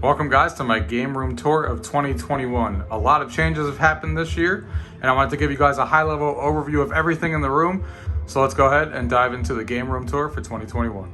Welcome guys to my game room tour of 2021. A lot of changes have happened this year, and I wanted to give you guys a high-level overview of everything in the room. So let's go ahead and dive into the game room tour for 2021.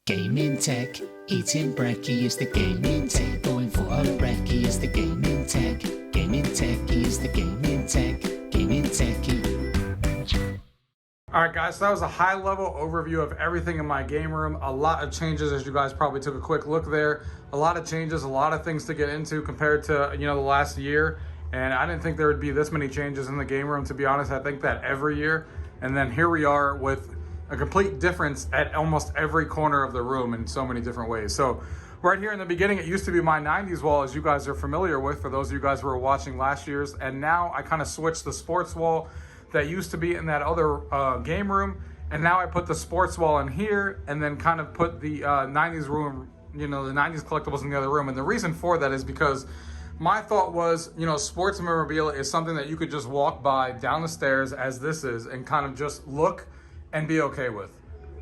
Gaming tech, eating brekkie is the gaming tech. Going for a brekkie is the gaming tech. Gaming techie is the gaming tech. Gaming techie. Alright guys, so that was a high-level overview of everything in my game room. A lot of changes, as you guys probably took a quick look there. A lot of changes, a lot of things to get into compared to the last year. And I didn't think there would be this many changes in the game room, to be honest. I think that every year. And then here we are with a complete difference at almost every corner of the room in so many different ways. So right here in the beginning, it used to be my 90s wall, as you guys are familiar with, for those of you guys who were watching last year's. And now I kind of switched the sports wall that used to be in that other game room. And now I put the sports wall in here and then kind of put the 90s room, the 90s collectibles in the other room. And the reason for that is because my thought was, sports memorabilia is something that you could just walk by down the stairs, as this is, and kind of just look and be okay with.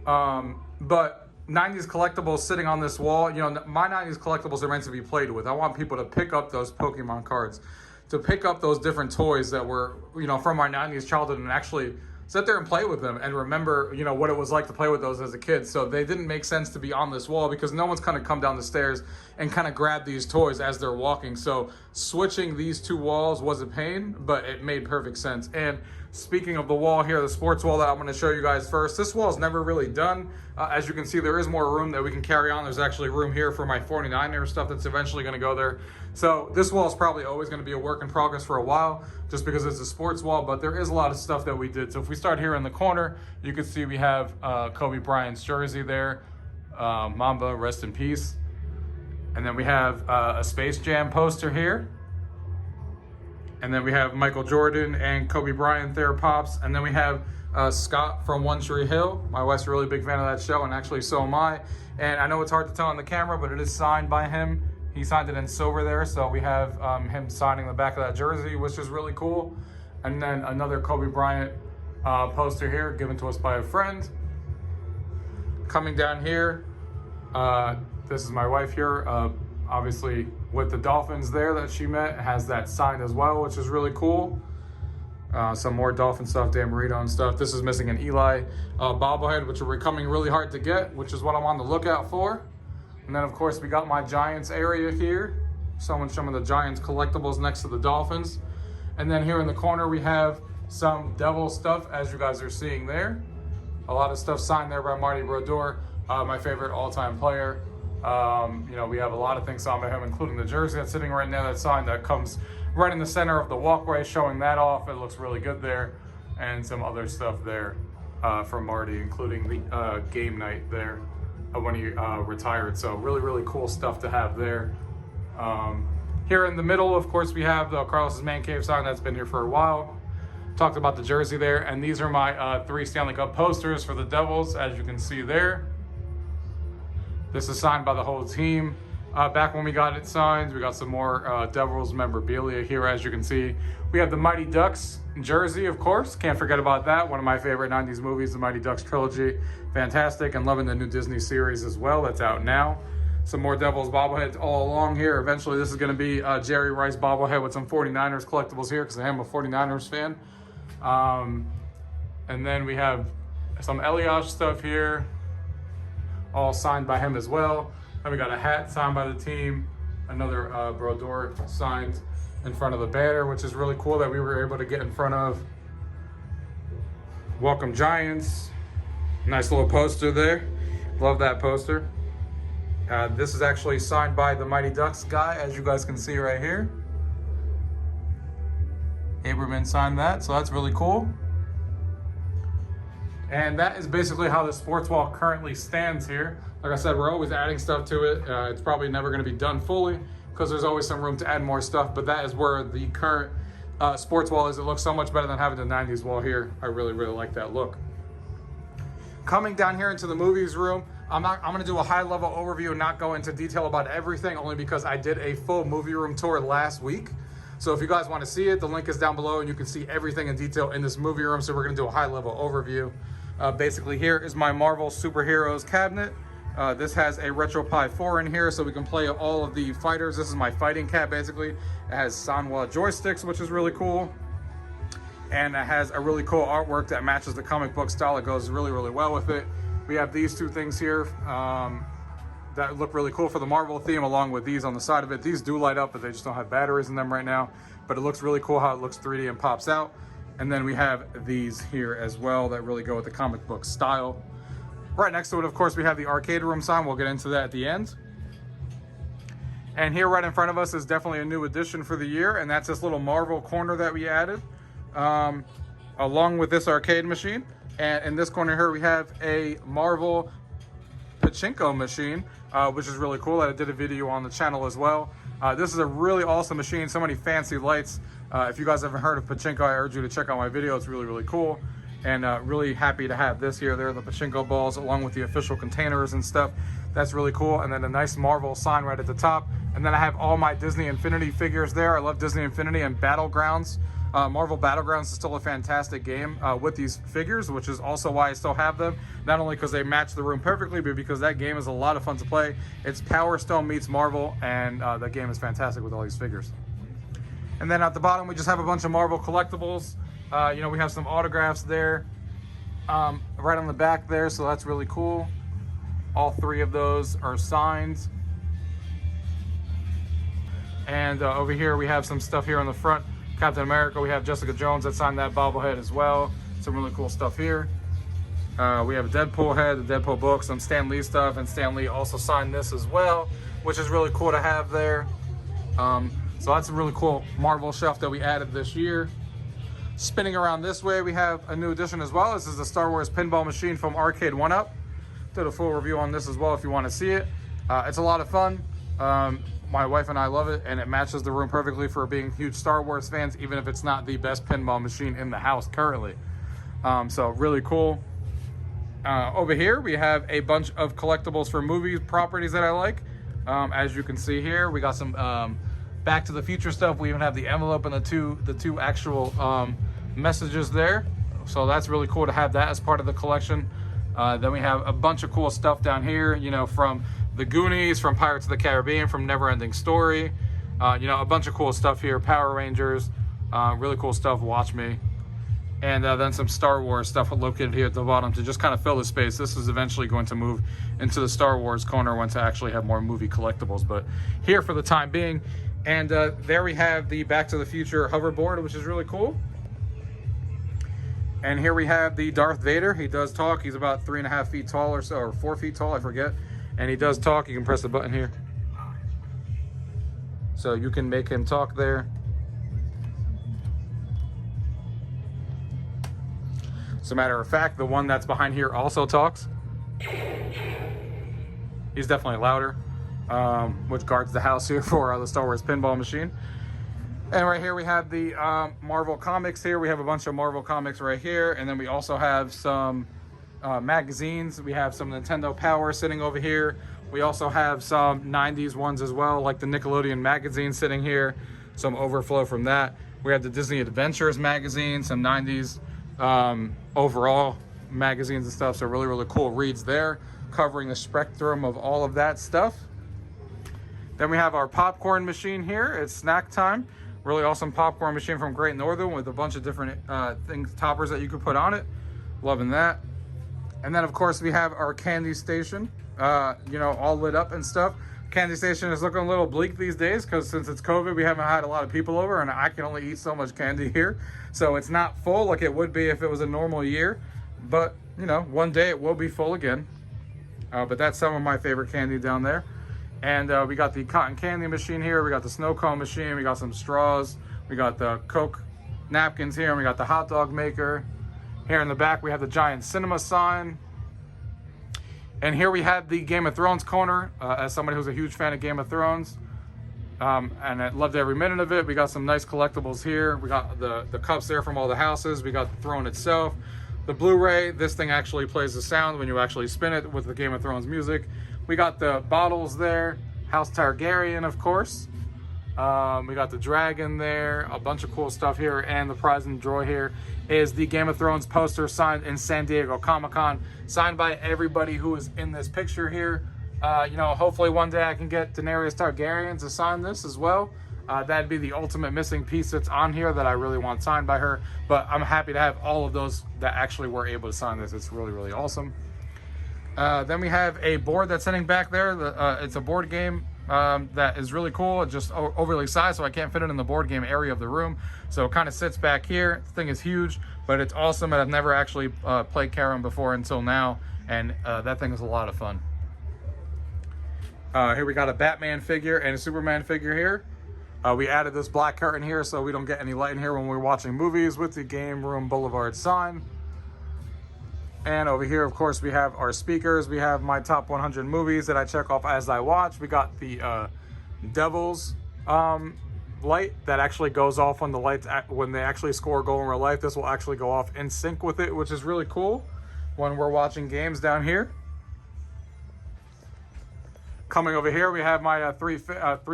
But 90s collectibles sitting on this wall, my 90s collectibles are meant to be played with. I want people to pick up those Pokemon cards, to pick up those different toys that were, from our 90s childhood, and actually sit there and play with them and remember, what it was like to play with those as a kid. So they didn't make sense to be on this wall because no one's kind of come down the stairs and kind of grab these toys as they're walking. So switching these two walls was a pain, but it made perfect sense. And speaking of the wall here, the sports wall that I'm going to show you guys first, this wall is never really done. As you can see, there is more room that we can carry on. There's actually room here for my 49er stuff that's eventually going to go there. So this wall is probably always going to be a work in progress for a while, just because it's a sports wall, but there is a lot of stuff that we did. So if we start here in the corner, you can see we have Kobe Bryant's jersey there, Mamba, rest in peace. And then we have a Space Jam poster here. And then we have Michael Jordan and Kobe Bryant there, Pops. And then we have Scott from One Tree Hill. My wife's a really big fan of that show, and actually so am I. And I know it's hard to tell on the camera, but it is signed by him. He signed it in silver there, so we have him signing the back of that jersey, which is really cool. And then another Kobe Bryant poster here, given to us by a friend. Coming down here, this is my wife here, obviously with the Dolphins there that she met, has that signed as well, which is really cool. Some more Dolphin stuff, Dan Marino and stuff. This is missing an Eli bobblehead, which are becoming really hard to get, which is what I'm on the lookout for. And then of course we got my Giants area here. Some of the Giants collectibles next to the Dolphins. And then here in the corner we have some Devil stuff, as you guys are seeing there. A lot of stuff signed there by Marty Brodeur, my favorite all-time player. You know, we have a lot of things signed by him, including the jersey that's sitting right now, that sign that comes right in the center of the walkway, showing that off. It looks really good there. And some other stuff there from Marty, including the game night there when he retired. So really, really cool stuff to have there. Here in the middle, of course, we have the Carlos's Man Cave sign that's been here for a while. Talked about the jersey there, and these are my 3 Stanley Cup posters for the Devils, as you can see there. This is signed by the whole team. Back when we got it signed, we got some more Devils memorabilia here, as you can see. We have the Mighty Ducks jersey, of course. Can't forget about that. One of my favorite 90s movies, the Mighty Ducks trilogy. Fantastic, and loving the new Disney series as well. That's out now. Some more Devils bobbleheads all along here. Eventually, this is going to be Jerry Rice bobblehead with some 49ers collectibles here, because I am a 49ers fan. And then we have some Elias stuff here, all signed by him as well. Then we got a hat signed by the team, another Brodeur signed in front of the banner, which is really cool that we were able to get in front of. Welcome Giants. Nice little poster there. Love that poster. This is actually signed by the Mighty Ducks guy, as you guys can see right here. Aberman signed that, so that's really cool. And that is basically how the sports wall currently stands here. Like I said, we're always adding stuff to it. It's probably never going to be done fully, because there's always some room to add more stuff, but that is where the current sports wall is. It looks so much better than having the 90s wall here. I really, really like that look. Coming down here into the movies room, I'm going to do a high-level overview and not go into detail about everything, only because I did a full movie room tour last week. So if you guys want to see it, the link is down below, and you can see everything in detail in this movie room. So we're going to do a high-level overview. Basically, here is my Marvel Superheroes cabinet. This has a RetroPie 4 in here, so we can play all of the fighters. This is my fighting cat, basically. It has Sanwa joysticks, which is really cool. And it has a really cool artwork that matches the comic book style. It goes really, really well with it. We have these 2 things here that look really cool for the Marvel theme, along with these on the side of it. These do light up, but they just don't have batteries in them right now. But it looks really cool how it looks 3D and pops out. And then we have these here as well that really go with the comic book style. Right next to it, of course, we have the arcade room sign. We'll get into that at the end. And here right in front of us is definitely a new addition for the year, and that's this little Marvel corner that we added, along with this arcade machine. And in this corner here, we have a Marvel Pachinko machine, which is really cool. I did a video on the channel as well. This is a really awesome machine. So many fancy lights. If you guys haven't heard of Pachinko, I urge you to check out my video. It's really, really cool. And really happy to have this here. There are the Pachinko balls, along with the official containers and stuff. That's really cool. And then a nice Marvel sign right at the top. And then I have all my Disney Infinity figures there. I love Disney Infinity and Battlegrounds. Marvel Battlegrounds is still a fantastic game with these figures, which is also why I still have them. Not only because they match the room perfectly, but because that game is a lot of fun to play. It's Power Stone meets Marvel, and that game is fantastic with all these figures. And then at the bottom, we just have a bunch of Marvel collectibles. You know, we have some autographs there, right on the back there, so that's really cool. All 3 of those are signed. And over here, we have some stuff here on the front. Captain America, we have Jessica Jones that signed that bobblehead as well. Some really cool stuff here. We have a Deadpool head, the Deadpool book, some Stan Lee stuff, and Stan Lee also signed this as well, which is really cool to have there. So that's a really cool Marvel shelf that we added this year. Spinning around this way, we have a new addition as well. This is the Star Wars pinball machine from Arcade 1-Up. Did a full review on this as well if you want to see it. It's a lot of fun. My wife and I love it, and it matches the room perfectly for being huge Star Wars fans, even if it's not the best pinball machine in the house currently. So really cool. Over here, we have a bunch of collectibles for movie properties that I like. As you can see here, we got some Back to the Future stuff. We even have the envelope and the two actual messages there. So that's really cool to have that as part of the collection. Then we have a bunch of cool stuff down here, you know, from the Goonies, from Pirates of the Caribbean, from Neverending Story. You know, a bunch of cool stuff here. Power Rangers, really cool stuff. Watch Me. And then some Star Wars stuff located here at the bottom to just kind of fill the space. This is eventually going to move into the Star Wars corner once I actually have more movie collectibles, but here for the time being. And there we have the Back to the Future hoverboard, which is really cool. And here we have the Darth Vader. He does talk. He's about 3.5 feet tall or so, or 4 feet tall, I forget. And he does talk. You can press the button here. So you can make him talk there. As a matter of fact, the one that's behind here also talks. He's definitely louder, which guards the house here for the Star Wars pinball machine. And right here we have the Marvel comics here. We have a bunch of Marvel comics right here. And then we also have some magazines. We have some Nintendo Power sitting over here. We also have some 90s ones as well, like the Nickelodeon magazine sitting here. Some overflow from that. We have the Disney Adventures magazine, some 90s overall magazines and stuff. So really, really cool reads there, covering the spectrum of all of that stuff. Then we have our popcorn machine here. It's snack time. Really awesome popcorn machine from Great Northern with a bunch of different toppers that you could put on it. Loving that. And then of course we have our candy station, you know, all lit up and stuff. Candy station is looking a little bleak these days because since it's COVID, we haven't had a lot of people over and I can only eat so much candy here. So it's not full like it would be if it was a normal year. But, you know, one day it will be full again. But that's some of my favorite candy down there. And we got the cotton candy machine here. We got the snow cone machine. We got some straws. We got the Coke napkins here. And we got the hot dog maker. Here in the back, we have the giant cinema sign. And here we have the Game of Thrones corner. As somebody who's a huge fan of Game of Thrones. And I loved every minute of it. We got some nice collectibles here. We got the cups there from all the houses. We got the throne itself. The Blu-ray. This thing actually plays the sound when you actually spin it with the Game of Thrones music. We got the bottles there, House Targaryen, of course. We got the dragon there, a bunch of cool stuff here, and the prize and drawer here is the Game of Thrones poster signed in San Diego Comic-Con, signed by everybody who is in this picture here. You know, hopefully one day I can get Daenerys Targaryen to sign this as well. That'd be the ultimate missing piece that's on here that I really want signed by her. But I'm happy to have all of those that actually were able to sign this. It's really, really awesome. Then we have a board that's sitting back there. It's a board game that is really cool. It's just overly sized, so I can't fit it in the board game area of the room. So it kind of sits back here. The thing is huge, but it's awesome, and I've never actually played Carom before until now, and that thing is a lot of fun. Here we got a Batman figure and a Superman figure here. We added this black curtain here so we don't get any light in here when we're watching movies with the Game Room Boulevard sign. And over here, of course, we have our speakers. We have my top 100 movies that I check off as I watch. We got the Devil's light that actually goes off when the lights, when they actually score a goal in real life. This will actually go off in sync with it, which is really cool when we're watching games down here. Coming over here, we have my three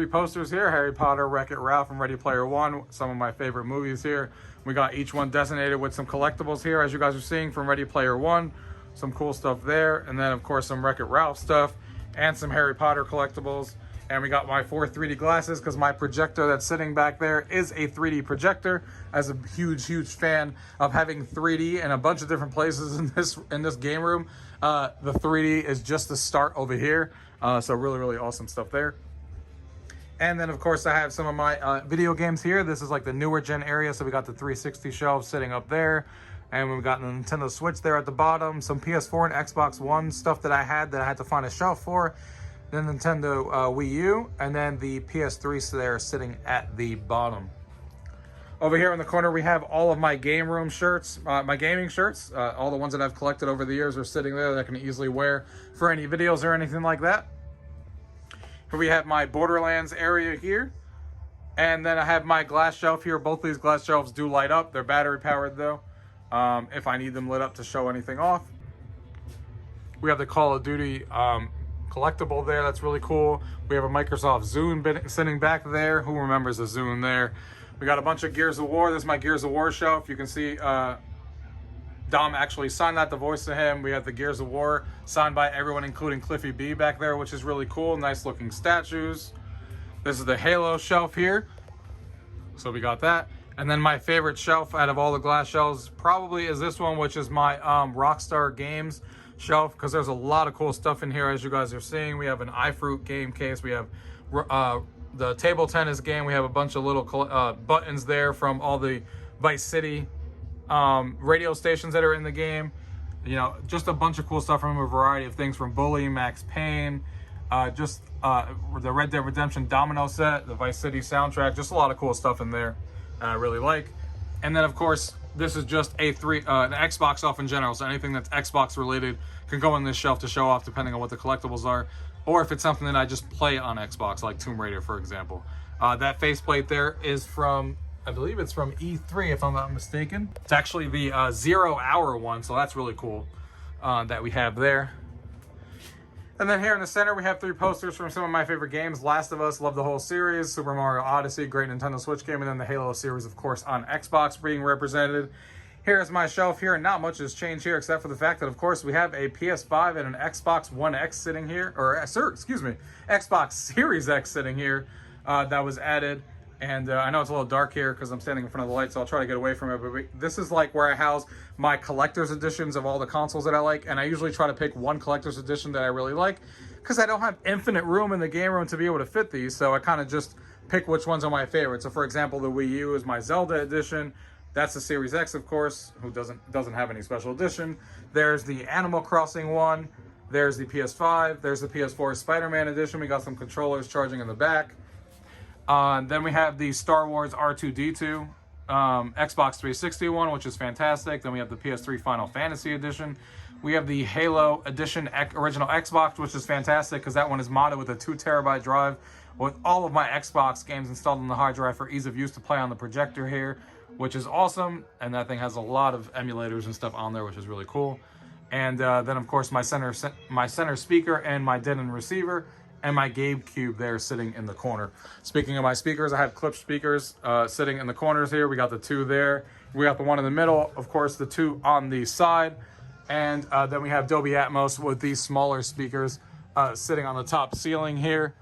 posters here: Harry Potter, Wreck-It Ralph, and Ready Player One. Some of my favorite movies here. We got each one designated with some collectibles here, as you guys are seeing from Ready Player One. Some cool stuff there, and then of course some Wreck-It Ralph stuff, and some Harry Potter collectibles. And we got my 4 3D glasses because my projector that's sitting back there is a 3D projector. As a huge fan of having 3D in a bunch of different places in this game room, the 3D is just the start over here. So really awesome stuff there. And then of course I have some of my video games here. This is like the newer gen area. So we got the 360 shelf sitting up there. And we've got the Nintendo Switch there at the bottom. Some PS4 and Xbox One stuff that I had to find a shelf for. The Nintendo Wii U. And then the PS3 there sitting at the bottom. Over here in the corner, we have all of my game room shirts, my gaming shirts. All the ones that I've collected over the years are sitting there that I can easily wear for any videos or anything like that. Here we have my Borderlands area here. And then I have my glass shelf here. Both these glass shelves do light up. They're battery powered though, if I need them lit up to show anything off. We have the Call of Duty collectible there. That's really cool. We have a Microsoft Zune sitting back there. Who remembers the Zune there? We got a bunch of Gears of War. This is my Gears of War shelf. You can see Dom actually signed that, the voice to him. We have the Gears of War signed by everyone, including Cliffy B back there, which is really cool. Nice looking statues. This is the Halo shelf here. So we got that. And then my favorite shelf out of all the glass shelves probably is this one, which is my Rockstar Games shelf, because there's a lot of cool stuff in here, as you guys are seeing. We have an iFruit game case. We have the table tennis game. We have a bunch of little buttons there from all the Vice City radio stations that are in the game. You know, just a bunch of cool stuff from a variety of things, from Bully, Max Payne, the Red Dead Redemption domino set, the Vice City soundtrack, just a lot of cool stuff in there I really like. And then of course, this is just an Xbox shelf in general, so anything that's Xbox related can go on this shelf to show off, depending on what the collectibles are, or if it's something that I just play on Xbox, like Tomb Raider, for example. That faceplate there is from, I believe it's from E3, if I'm not mistaken. It's actually the 0 hour one, so that's really cool that we have there. And then here in the center, we have 3 posters from some of my favorite games. Last of Us, love the whole series. Super Mario Odyssey, great Nintendo Switch game. And then the Halo series, of course, on Xbox being represented. Here's my shelf here, and not much has changed here, except for the fact that, of course, we have a PS5 and an Xbox One X sitting here. Xbox Series X sitting here that was added. And I know it's a little dark here because I'm standing in front of the light, so I'll try to get away from it. But this is like where I house my collector's editions of all the consoles that I like. And I usually try to pick one collector's edition that I really like, because I don't have infinite room in the game room to be able to fit these. So I kind of just pick which ones are my favorite. So for example, the Wii U is my Zelda edition. That's the Series X, of course, who doesn't have any special edition. There's the Animal Crossing one. There's the PS5. There's the PS4 Spider-Man edition. We got some controllers charging in the back. Then we have the Star Wars R2-D2 Xbox 360 one, which is fantastic. Then we have the PS3 Final Fantasy edition. We have the Halo edition original Xbox, which is fantastic because that one is modded with a 2 terabyte drive with all of my Xbox games installed on the hard drive for ease of use to play on the projector here, which is awesome. And that thing has a lot of emulators and stuff on there, which is really cool. And then of course my center speaker and my dead-end receiver, and my GameCube there sitting in the corner. Speaking of my speakers, I have clip speakers sitting in the corners here. We got the 2 there. We got the one in the middle, of course, the 2 on the side. And then we have Dolby Atmos with these smaller speakers sitting on the top ceiling here,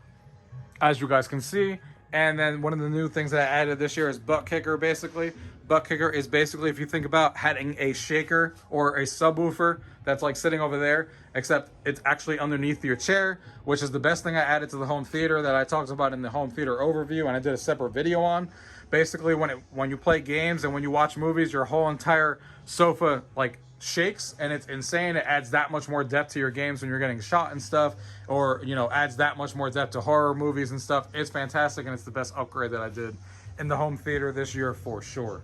as you guys can see. And then one of the new things that I added this year is Butt Kicker, basically. Butt Kicker is basically, if you think about having a shaker or a subwoofer that's like sitting over there, except it's actually underneath your chair, which is the best thing I added to the home theater that I talked about in the home theater overview, and I did a separate video on. Basically, when you play games and when you watch movies, your whole entire sofa like shakes, and it's insane. It adds that much more depth to your games when you're getting shot and stuff, or adds that much more depth to horror movies and stuff. It's fantastic, and it's the best upgrade that I did in the home theater this year for sure.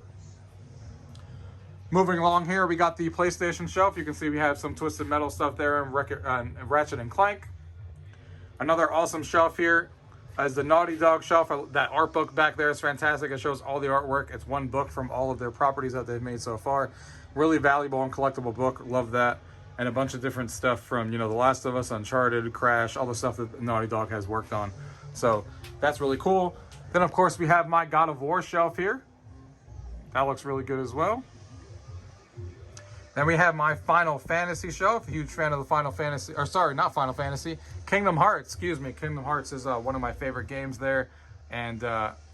Moving along here, we got the PlayStation shelf. You can see we have some Twisted Metal stuff there and Ratchet and Clank. Another awesome shelf here is the Naughty Dog shelf. That art book back there is fantastic. It shows all the artwork. It's one book from all of their properties that they've made so far. Really valuable and collectible book. Love that. And a bunch of different stuff from, The Last of Us, Uncharted, Crash, all the stuff that Naughty Dog has worked on. So that's really cool. Then, of course, we have my God of War shelf here. That looks really good as well. Then we have my Final Fantasy shelf. Huge fan of the Final Fantasy, or sorry, not Final Fantasy, Kingdom Hearts, excuse me. Kingdom Hearts is one of my favorite games there, and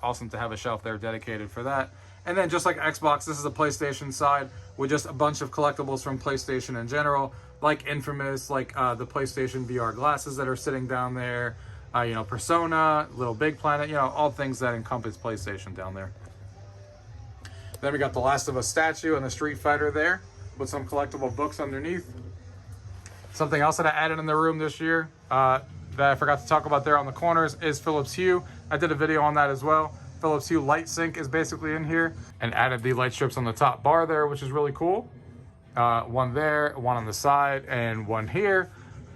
awesome to have a shelf there dedicated for that. And then just like Xbox, this is the PlayStation side with just a bunch of collectibles from PlayStation in general, like Infamous, like the PlayStation VR glasses that are sitting down there, Persona, Little Big Planet, all things that encompass PlayStation down there. Then we got the Last of Us statue and the Street Fighter there, with some collectible books underneath. Something else that I added in the room this year that I forgot to talk about there on the corners is Phillips Hue. I did a video on that as well. Phillips Hue light sink is basically in here, and added the light strips on the top bar there, which is really cool. One there, one on the side, and one here.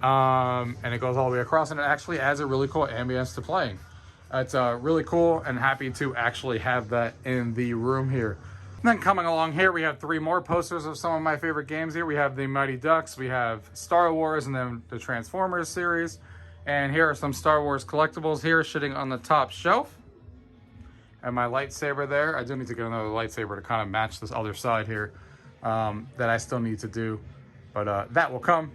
And it goes all the way across, and it actually adds a really cool ambience to playing. It's really cool, and happy to actually have that in the room here. And then coming along here, we have 3 more posters of some of my favorite games here. We have the Mighty Ducks, we have Star Wars, and then the Transformers series. And here are some Star Wars collectibles here sitting on the top shelf. And my lightsaber there. I do need to get another lightsaber to kind of match this other side here that I still need to do, but that will come.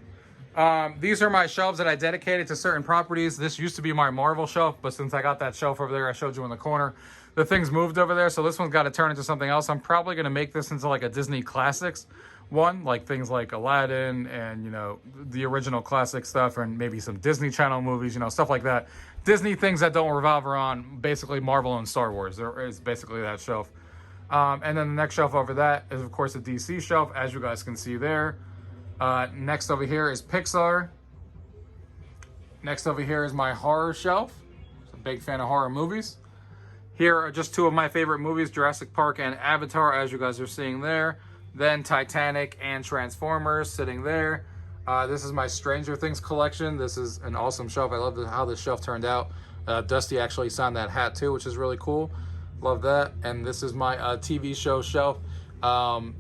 These are my shelves that I dedicated to certain properties. This used to be my Marvel shelf, but since I got that shelf over there I showed you in the corner, the things moved over there, so this one's got to turn into something else. I'm probably going to make this into like a Disney Classics one, like things like Aladdin and, you know, the original classic stuff, and maybe some Disney Channel movies, you know, stuff like that. Disney things that don't revolve around basically Marvel and Star Wars. There is basically that shelf. And then the next shelf over that is, of course, the DC shelf, as you guys can see there. Next over here is Pixar. Next over here is my horror shelf. I'm a big fan of horror movies. Here are just 2 of my favorite movies, Jurassic Park and Avatar, as you guys are seeing there. Then Titanic and Transformers sitting there. This is my Stranger Things collection. This is an awesome shelf. I love how this shelf turned out. Dusty actually signed that hat too, which is really cool. Love that. And this is my TV show shelf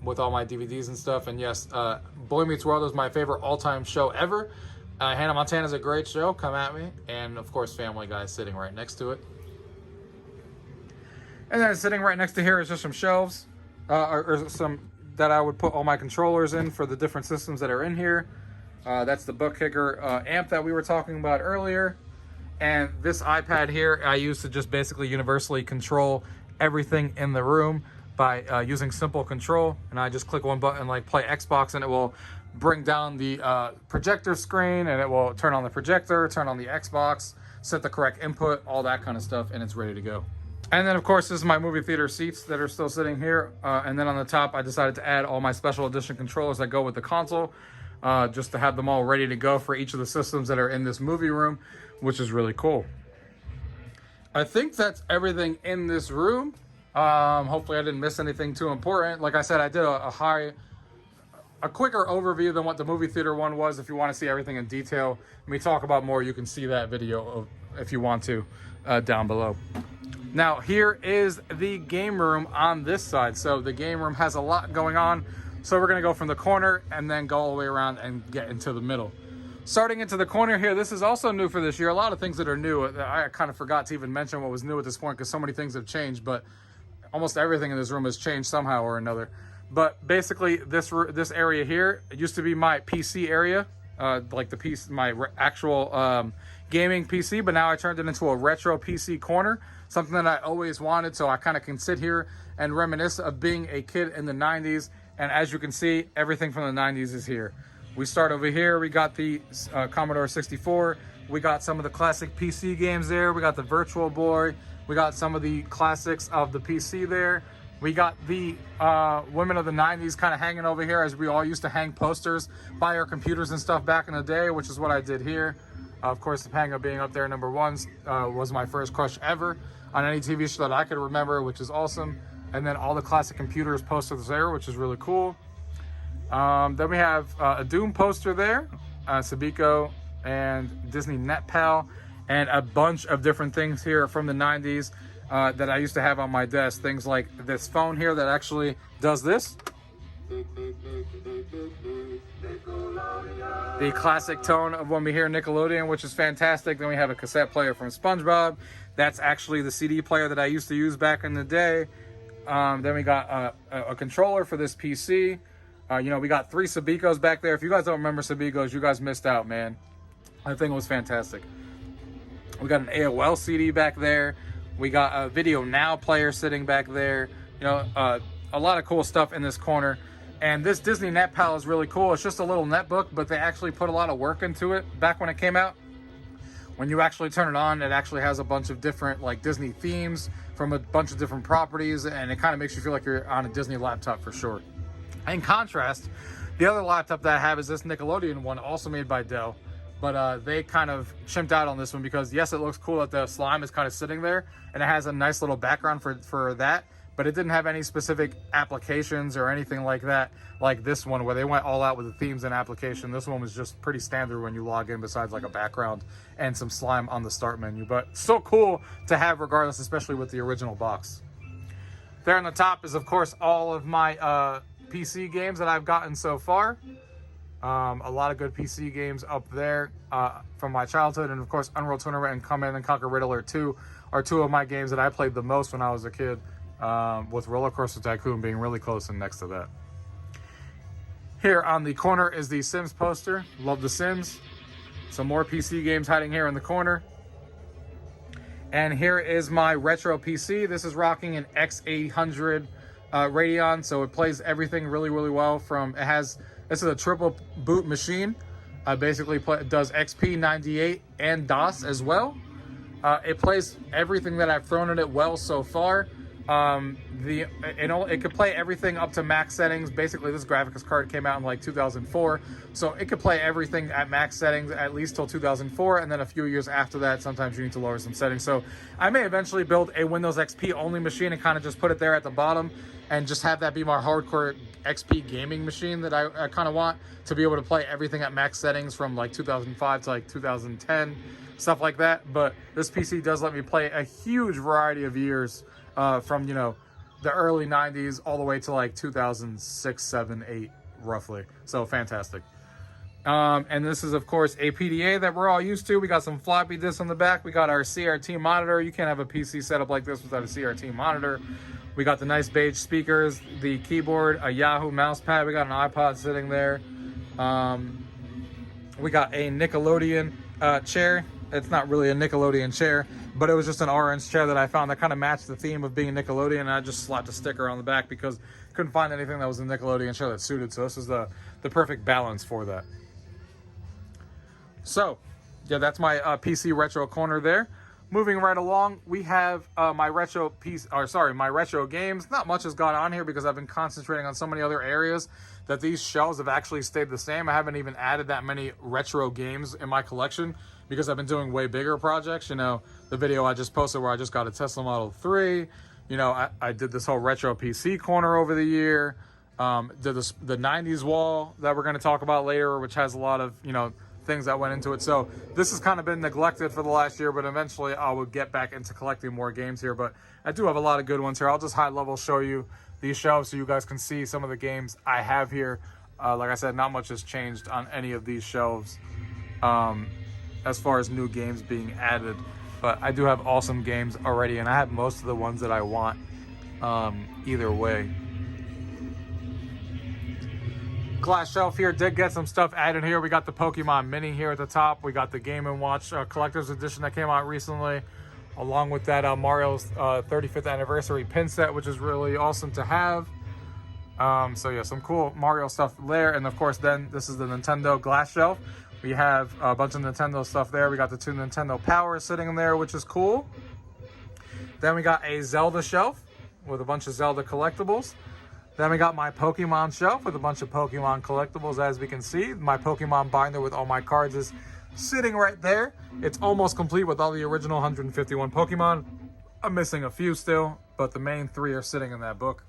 with all my DVDs and stuff. And yes, Boy Meets World is my favorite all-time show ever. Hannah Montana is a great show. Come at me. And of course, Family Guy is sitting right next to it. And then sitting right next to here is just some shelves, or some that I would put all my controllers in for the different systems that are in here. That's the Book Kicker amp that we were talking about earlier. And this iPad here I use to just basically universally control everything in the room by using simple control. And I just click one button like play Xbox, and it will bring down the projector screen, and it will turn on the projector, turn on the Xbox, set the correct input, all that kind of stuff, and it's ready to go. And then, of course, this is my movie theater seats that are still sitting here. And then on the top, I decided to add all my special edition controllers that go with the console, just to have them all ready to go for each of the systems that are in this movie room, which is really cool. I think that's everything in this room. Hopefully I didn't miss anything too important. Like I said, I did a quicker overview than what the movie theater one was. If you want to see everything in detail, let me talk about more. You can see that video if you want to down below. Now, here is the game room on this side. So the game room has a lot going on. So we're going to go from the corner and then go all the way around and get into the middle. Starting into the corner here, this is also new for this year. A lot of things that are new. I kind of forgot to even mention what was new at this point because so many things have changed, but almost everything in this room has changed somehow or another. But basically, this area here, it used to be my PC area, like the piece, my actual gaming PC, but now I turned it into a retro PC corner, something that I always wanted, so I kind of can sit here and reminisce of being a kid in the 90s. And as you can see, everything from the 90s is here. We start over here, we got the Commodore 64, we got some of the classic PC games there, we got the Virtual Boy, we got some of the classics of the PC there. We got the women of the 90s kind of hanging over here, as we all used to hang posters by our computers and stuff back in the day, which is what I did here. Of course, Topanga being up there #1 was my first crush ever on any TV show that I could remember, which is awesome. And then all the classic computers posters there, which is really cool. Then we have a Doom poster there, Sabiko and Disney NetPal, and a bunch of different things here from the 90s that I used to have on my desk. Things like this phone here that actually does this. The classic tone of when we hear Nickelodeon, which is fantastic. Then we have a cassette player from SpongeBob. That's actually the CD player that I used to use back in the day. Then we got a controller for this PC. You know, we got 3 Sabikos back there. If you guys don't remember Sabikos, you guys missed out, man. I think it was fantastic. We got an AOL CD back there. We got a Video Now player sitting back there. You know, a lot of cool stuff in this corner. And this Disney NetPal is really cool. It's just a little netbook, but they actually put a lot of work into it back when it came out. When you actually turn it on, it actually has a bunch of different like Disney themes from a bunch of different properties, and it kind of makes you feel like you're on a Disney laptop for sure. In contrast, the other laptop that I have is this Nickelodeon one, also made by Dell. But they kind of chimped out on this one because, yes, it looks cool that the slime is kind of sitting there, and it has a nice little background for that. but it didn't have any specific applications or anything like that, like this one where they went all out with the themes and application. This one was just pretty standard when you log in, besides like a background and some slime on the start menu, but still cool to have regardless, especially with the original box. There on the top is, of course, all of my PC games that I've gotten so far. A lot of good PC games up there from my childhood, and of course Unreal Tournament and Command & Conquer Riddler 2 are two of my games that I played the most when I was a kid, with Roller Coaster Tycoon being really close and next to that. Here on the corner is the Sims poster. Love the Sims. Some more PC games hiding here in the corner. And here is my retro PC. This is rocking an X800 Radeon, so it plays everything really, really well. This is a triple boot machine. Basically does XP, 98, and DOS as well. It plays everything that I've thrown at it well so far. It could play everything up to max settings. Basically, this graphics card came out in like 2004, so it could play everything at max settings at least till 2004, and then a few years after that, sometimes you need to lower some settings. So I may eventually build a Windows XP only machine and kind of just put it there at the bottom and just have that be my hardcore XP gaming machine that I kind of want to be able to play everything at max settings from like 2005 to like 2010, stuff like that. But this PC does let me play a huge variety of years, from, you know, the early 90s all the way to like 2006, 7, 8 roughly. So fantastic. And this is, of course, a PDA that we're all used to. We got some floppy disks on the back. We got our CRT monitor. You can't have a PC setup like this without a CRT monitor. We got the nice beige speakers, the keyboard, a Yahoo mouse pad. We got an iPod sitting there. We got a Nickelodeon chair. It's not really a Nickelodeon chair, but it was just an orange chair that I found that kind of matched the theme of being Nickelodeon, and I just slapped a sticker on the back because I couldn't find anything that was a Nickelodeon chair that suited, so this is the perfect balance for that. So, yeah, that's my PC retro corner there. Moving right along, we have my retro games. Not much has gone on here because I've been concentrating on so many other areas that these shelves have actually stayed the same. I haven't even added that many retro games in my collection because I've been doing way bigger projects. You know, the video I just posted where I just got a Tesla Model 3. You know, I did this whole retro PC corner over the year. Did the 90s wall that we're going to talk about later, which has a lot of, you know, things that went into it. So this has kind of been neglected for the last year, but eventually I will get back into collecting more games here. But I do have a lot of good ones here. I'll just high level show you these shelves so you guys can see some of the games I have here. Like I said, not much has changed on any of these shelves as far as new games being added, but I do have awesome games already, and I have most of the ones that I want either way. Glass shelf here did get some stuff added here. We got the Pokemon Mini here at the top. We got the Game & Watch Collector's Edition that came out recently, along with that Mario's 35th anniversary pin set, which is really awesome to have. So yeah, some cool Mario stuff there. And of course, then this is the Nintendo glass shelf. We have a bunch of Nintendo stuff there. We got the two Nintendo Powers sitting in there, which is cool. Then we got a Zelda shelf with a bunch of Zelda collectibles. Then we got my Pokemon shelf with a bunch of Pokemon collectibles. As we can see, my Pokemon binder with all my cards is sitting right there. It's almost complete with all the original 151 Pokemon. I'm missing a few still, but the main 3 are sitting in that book.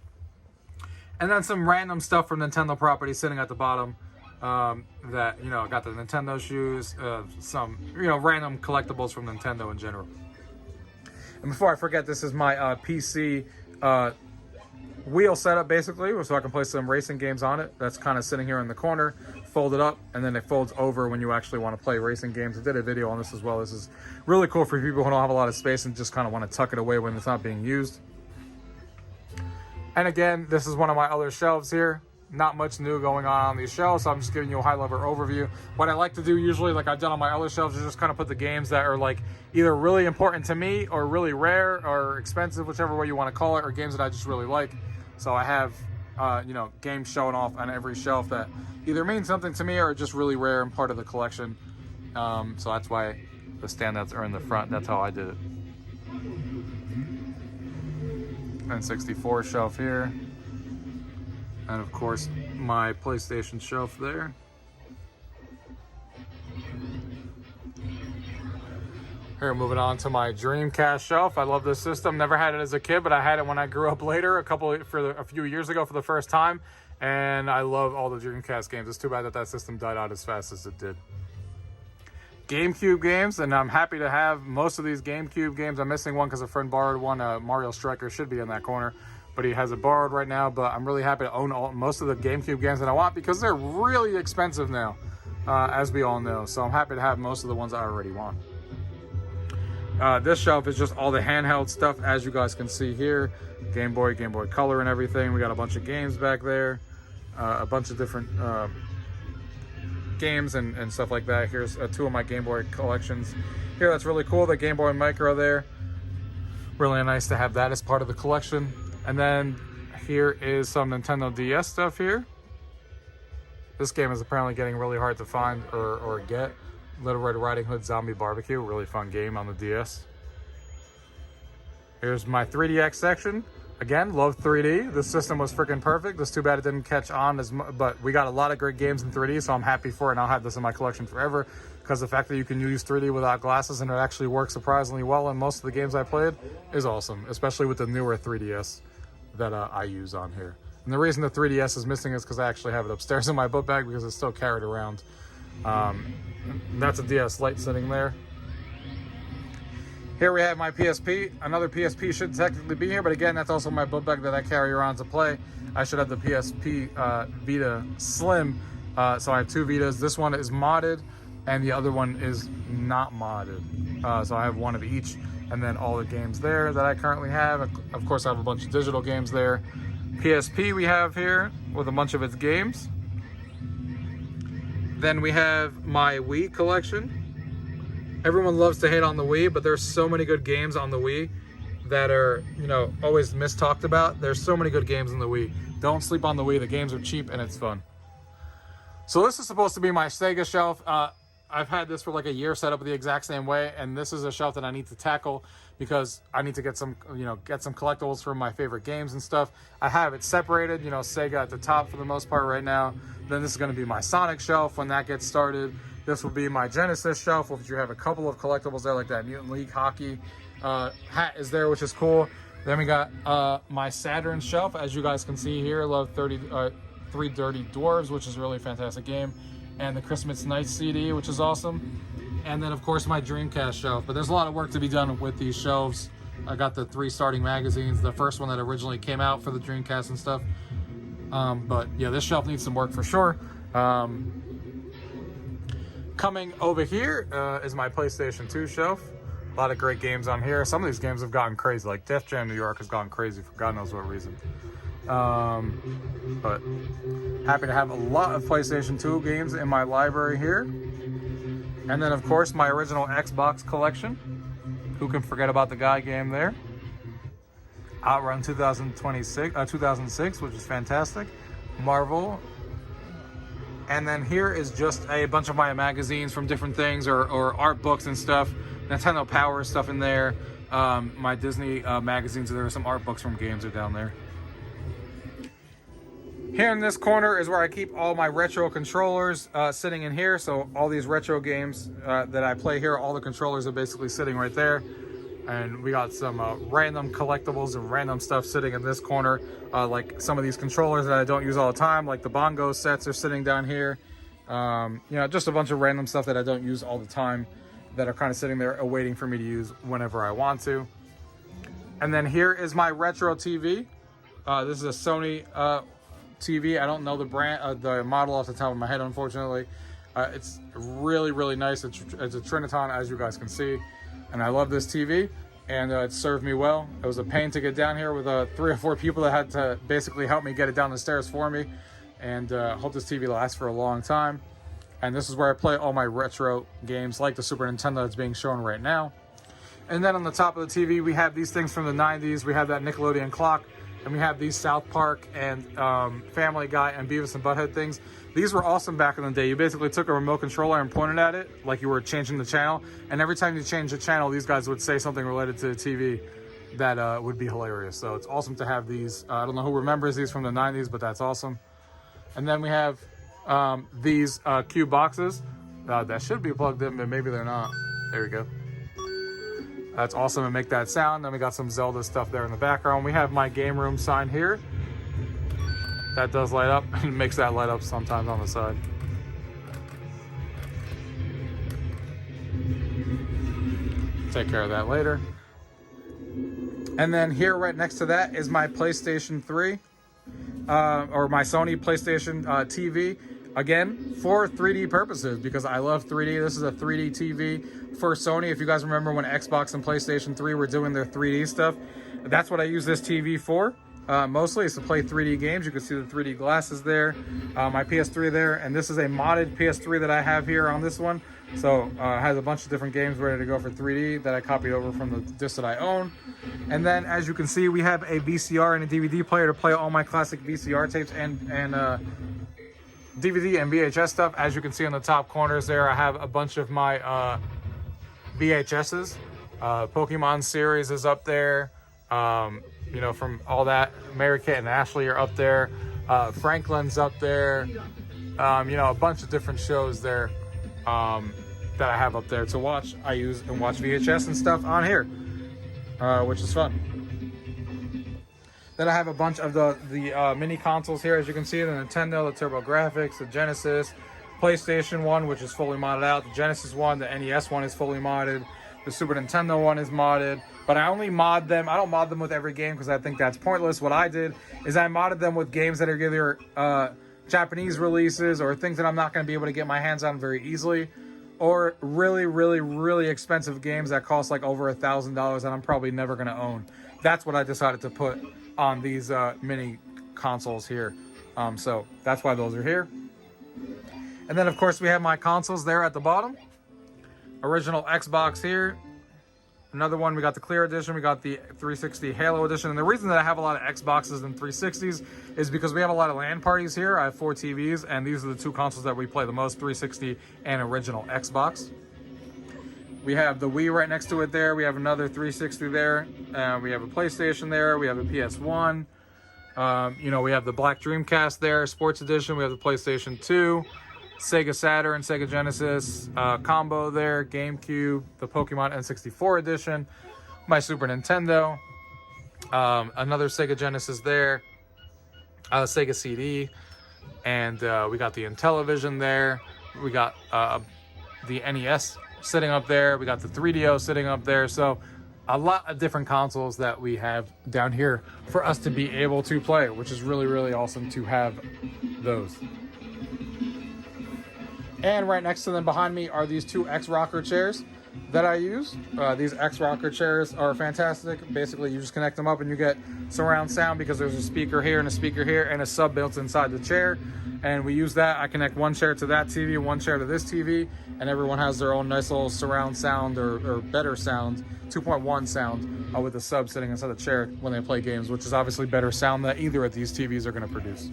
And then some random stuff from Nintendo property sitting at the bottom. That, you know, got the Nintendo shoes, some, you know, random collectibles from Nintendo in general. And before I forget, this is my PC wheel setup, basically, so I can play some racing games on it. That's kind of sitting here in the corner, folded up, and then it folds over when you actually want to play racing games. I did a video on this as well. This is really cool for people who don't have a lot of space and just kind of want to tuck it away when it's not being used. And again, this is one of my other shelves here. Not much new going on these shelves, so I'm just giving you a high-level overview. What I like to do usually, like I've done on my other shelves, is just kind of put the games that are like either really important to me or really rare or expensive, whichever way you want to call it, or games that I just really like. So I have, you know, games showing off on every shelf that either mean something to me or are just really rare and part of the collection. So that's why the standouts are in the front. That's how I did it. N64 shelf here. And of course, my PlayStation shelf there. Here, moving on to my Dreamcast Shelf. I love this system. Never had it as a kid, but I had it when I grew up later, a few years ago for the first time. And I love all the Dreamcast games. It's too bad that that system died out as fast as it did. GameCube games, and I'm happy to have most of these GameCube games. I'm missing one because a friend borrowed one. Mario Striker should be in that corner, but he has it borrowed right now. But I'm really happy to own most of the GameCube games that I want because they're really expensive now, as we all know. So I'm happy to have most of the ones I already want. This shelf is just all the handheld stuff, as you guys can see here. Game Boy Color and everything. We got a bunch of games back there. A bunch of different games and stuff like that. Here's two of my Game Boy collections. Here, that's really cool. The Game Boy Micro there. Really nice to have that as part of the collection. And then here is some Nintendo DS stuff here. This game is apparently getting really hard to find or get. Little Red Riding Hood Zombie Barbecue, really fun game on the DS. Here's my 3DX section. Again, love 3D. This system was freaking perfect. It's too bad it didn't catch on as much, but we got a lot of great games in 3D, so I'm happy for it, and I'll have this in my collection forever because the fact that you can use 3D without glasses and it actually works surprisingly well in most of the games I played is awesome, especially with the newer 3DS that I use on here. And the reason the 3DS is missing is because I actually have it upstairs in my book bag because it's still carried around. That's a DS Lite sitting there. Here we have my PSP. Another PSP should technically be here, but again, that's also my book bag that I carry around to play. I should have the PSP Vita Slim. So I have two Vitas. This one is modded, and the other one is not modded. So I have one of each, and then all the games there that I currently have. Of course, I have a bunch of digital games there. PSP we have here with a bunch of its games. Then we have my Wii collection. Everyone loves to hate on the Wii, but there's so many good games on the Wii that are, always mistalked about. There's so many good games on the Wii. Don't sleep on the Wii. The games are cheap and it's fun. So this is supposed to be my Sega Shelf. I've had this for like a year set up the exact same way, and this is a shelf that I need to tackle because I need to get some, get some collectibles from my favorite games and stuff. I have it separated, Sega at the top for the most part right now. Then this is going to be my Sonic Shelf when that gets started. This will be my Genesis Shelf, which you have a couple of collectibles there, like that Mutant League hockey hat is there, which is cool. Then we got my Saturn Shelf, as you guys can see here. Love 3 Dirty Dwarves, which is a really fantastic game. And the Christmas Nights CD, which is awesome. And then, of course, my Dreamcast Shelf. But there's a lot of work to be done with these shelves. I got the 3 starting magazines, the first one that originally came out for the Dreamcast and stuff. But yeah, this shelf needs some work for sure. Coming over here is my PlayStation 2 shelf. A lot of great games on here. Some of these games have gotten crazy, like Def Jam New York has gone crazy for God knows what reason. But happy to have a lot of PlayStation 2 games in my library here. And then, of course, my original Xbox collection. Who can forget about the Guy game there? Outrun 2006, which is fantastic. Marvel. And then here is just a bunch of my magazines from different things or art books and stuff. Nintendo Power stuff in there. My Disney magazines. There are some art books from games are down there. Here in this corner is where I keep all my retro controllers sitting in here. So all these retro games that I play here, all the controllers are basically sitting right there. And we got some random collectibles and random stuff sitting in this corner. Like some of these controllers that I don't use all the time, like the bongo sets are sitting down here. Just a bunch of random stuff that I don't use all the time that are kind of sitting there awaiting for me to use whenever I want to. And then here is my retro TV. This is a Sony TV. I don't know the brand, the model off the top of my head, unfortunately. It's really, really nice. It's a Triniton, as you guys can see. And I love this TV, and it served me well. It was a pain to get down here with 3 or 4 people that had to basically help me get it down the stairs for me. And hope this TV lasts for a long time. And this is where I play all my retro games, like the Super Nintendo that's being shown right now. And then on the top of the TV, we have these things from the 90s. We have that Nickelodeon clock. And we have these South Park and Family Guy and Beavis and Butthead things. These were awesome back in the day. You basically took a remote controller and pointed at it like you were changing the channel. And every time you change the channel, these guys would say something related to the TV that would be hilarious. So it's awesome to have these. I don't know who remembers these from the 90s, but that's awesome. And then we have these cube boxes that should be plugged in, but maybe they're not. There we go. That's awesome and make that sound. Then we got some Zelda stuff there in the background. We have my game room sign here. That does light up and makes that light up sometimes on the side. Take care of that later. And then here right next to that is my PlayStation 3 or my Sony PlayStation TV. Again, for 3D purposes, because I love 3D. This is a 3D TV for Sony. If you guys remember when Xbox and PlayStation 3 were doing their 3D stuff, that's what I use this TV for. Mostly is to play 3D games. You can see the 3D glasses there, my PS3 there, and this is a modded PS3 that I have here on this one. So it has a bunch of different games ready to go for 3D that I copied over from the disc that I own. And then as you can see, we have a VCR and a DVD player to play all my classic VCR tapes and DVD and VHS stuff. As you can see in the top corners there, I have a bunch of my VHSs. Pokemon series is up there. You know, from all that. Mary Kate and Ashley are up there. Franklin's up there. You know, a bunch of different shows there that I have up there to watch. I use and watch VHS and stuff on here, which is fun. Then I have a bunch of the mini consoles here. As you can see, the Nintendo, the TurboGrafx, the Genesis, PlayStation 1, which is fully modded out. The Genesis 1, the NES 1 is fully modded. The Super Nintendo 1 is modded. But I only mod them. I don't mod them with every game because I think that's pointless. What I did is I modded them with games that are either Japanese releases or things that I'm not going to be able to get my hands on very easily, or really, really, really expensive games that cost like over $1,000 that I'm probably never going to own. That's what I decided to put on these mini consoles here. So that's why those are here. And then of course we have my consoles there at the bottom. Original Xbox here. Another one, we got the Clear Edition, we got the 360 Halo Edition. And the reason that I have a lot of Xboxes and 360s is because we have a lot of LAN parties here. I have 4 TVs, and these are the 2 consoles that we play the most, 360 and original Xbox. We have the Wii right next to it there. We have another 360 there. We have a PlayStation there. We have a PS1. You know, we have the Black Dreamcast there, Sports Edition. We have the PlayStation 2. Sega Saturn, Sega Genesis combo there, GameCube, the Pokemon N64 edition, my Super Nintendo, another Sega Genesis there, Sega CD, and we got the Intellivision there. We got the NES sitting up there. We got the 3DO sitting up there. So a lot of different consoles that we have down here for us to be able to play, which is really, really awesome to have those. And right next to them behind me are these 2 X-Rocker chairs that I use. These X-Rocker chairs are fantastic. Basically, you just connect them up and you get surround sound because there's a speaker here and a speaker here and a sub built inside the chair. And we use that. I connect one chair to that TV, one chair to this TV, and everyone has their own nice little surround sound or better sound, 2.1 sound with the sub sitting inside the chair when they play games, which is obviously better sound than either of these TVs are going to produce.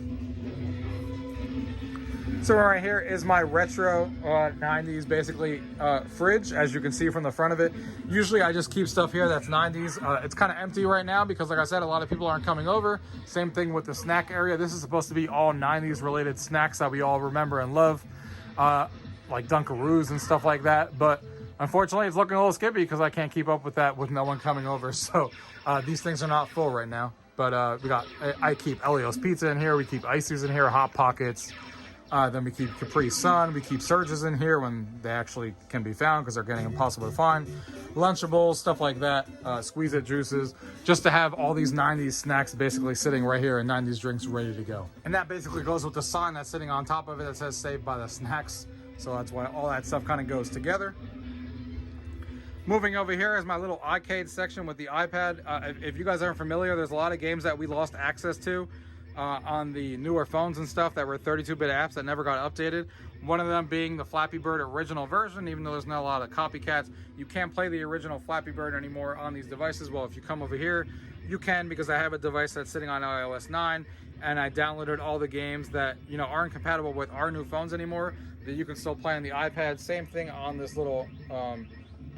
So right here is my retro 90s basically fridge, as you can see from the front of it. Usually I just keep stuff here that's 90s. It's kind of empty right now because, like I said, a lot of people aren't coming over. Same thing with the snack area. This is supposed to be all 90s related snacks that we all remember and love, like Dunkaroos and stuff like that. But unfortunately, it's looking a little skippy because I can't keep up with that with no one coming over. So these things are not full right now. But I keep Elio's Pizza in here. We keep Ices in here, Hot Pockets. Then we keep Capri Sun. We keep Surges in here when they actually can be found because they're getting impossible to find. Lunchables, stuff like that. Squeeze-It juices. Just to have all these 90s snacks basically sitting right here and 90s drinks ready to go. And that basically goes with the sign that's sitting on top of it that says Saved by the Snacks. So that's why all that stuff kind of goes together. Moving over here is my little arcade section with the iPad. If you guys aren't familiar, there's a lot of games that we lost access to on the newer phones and stuff that were 32-bit apps that never got updated. One of them being the Flappy Bird original version. Even though there's not a lot of copycats, you can't play the original Flappy Bird anymore on these devices. Well, if you come over here, you can, because I have a device that's sitting on iOS 9 and I downloaded all the games that, you know, aren't compatible with our new phones anymore that you can still play on the iPad. Same thing on this little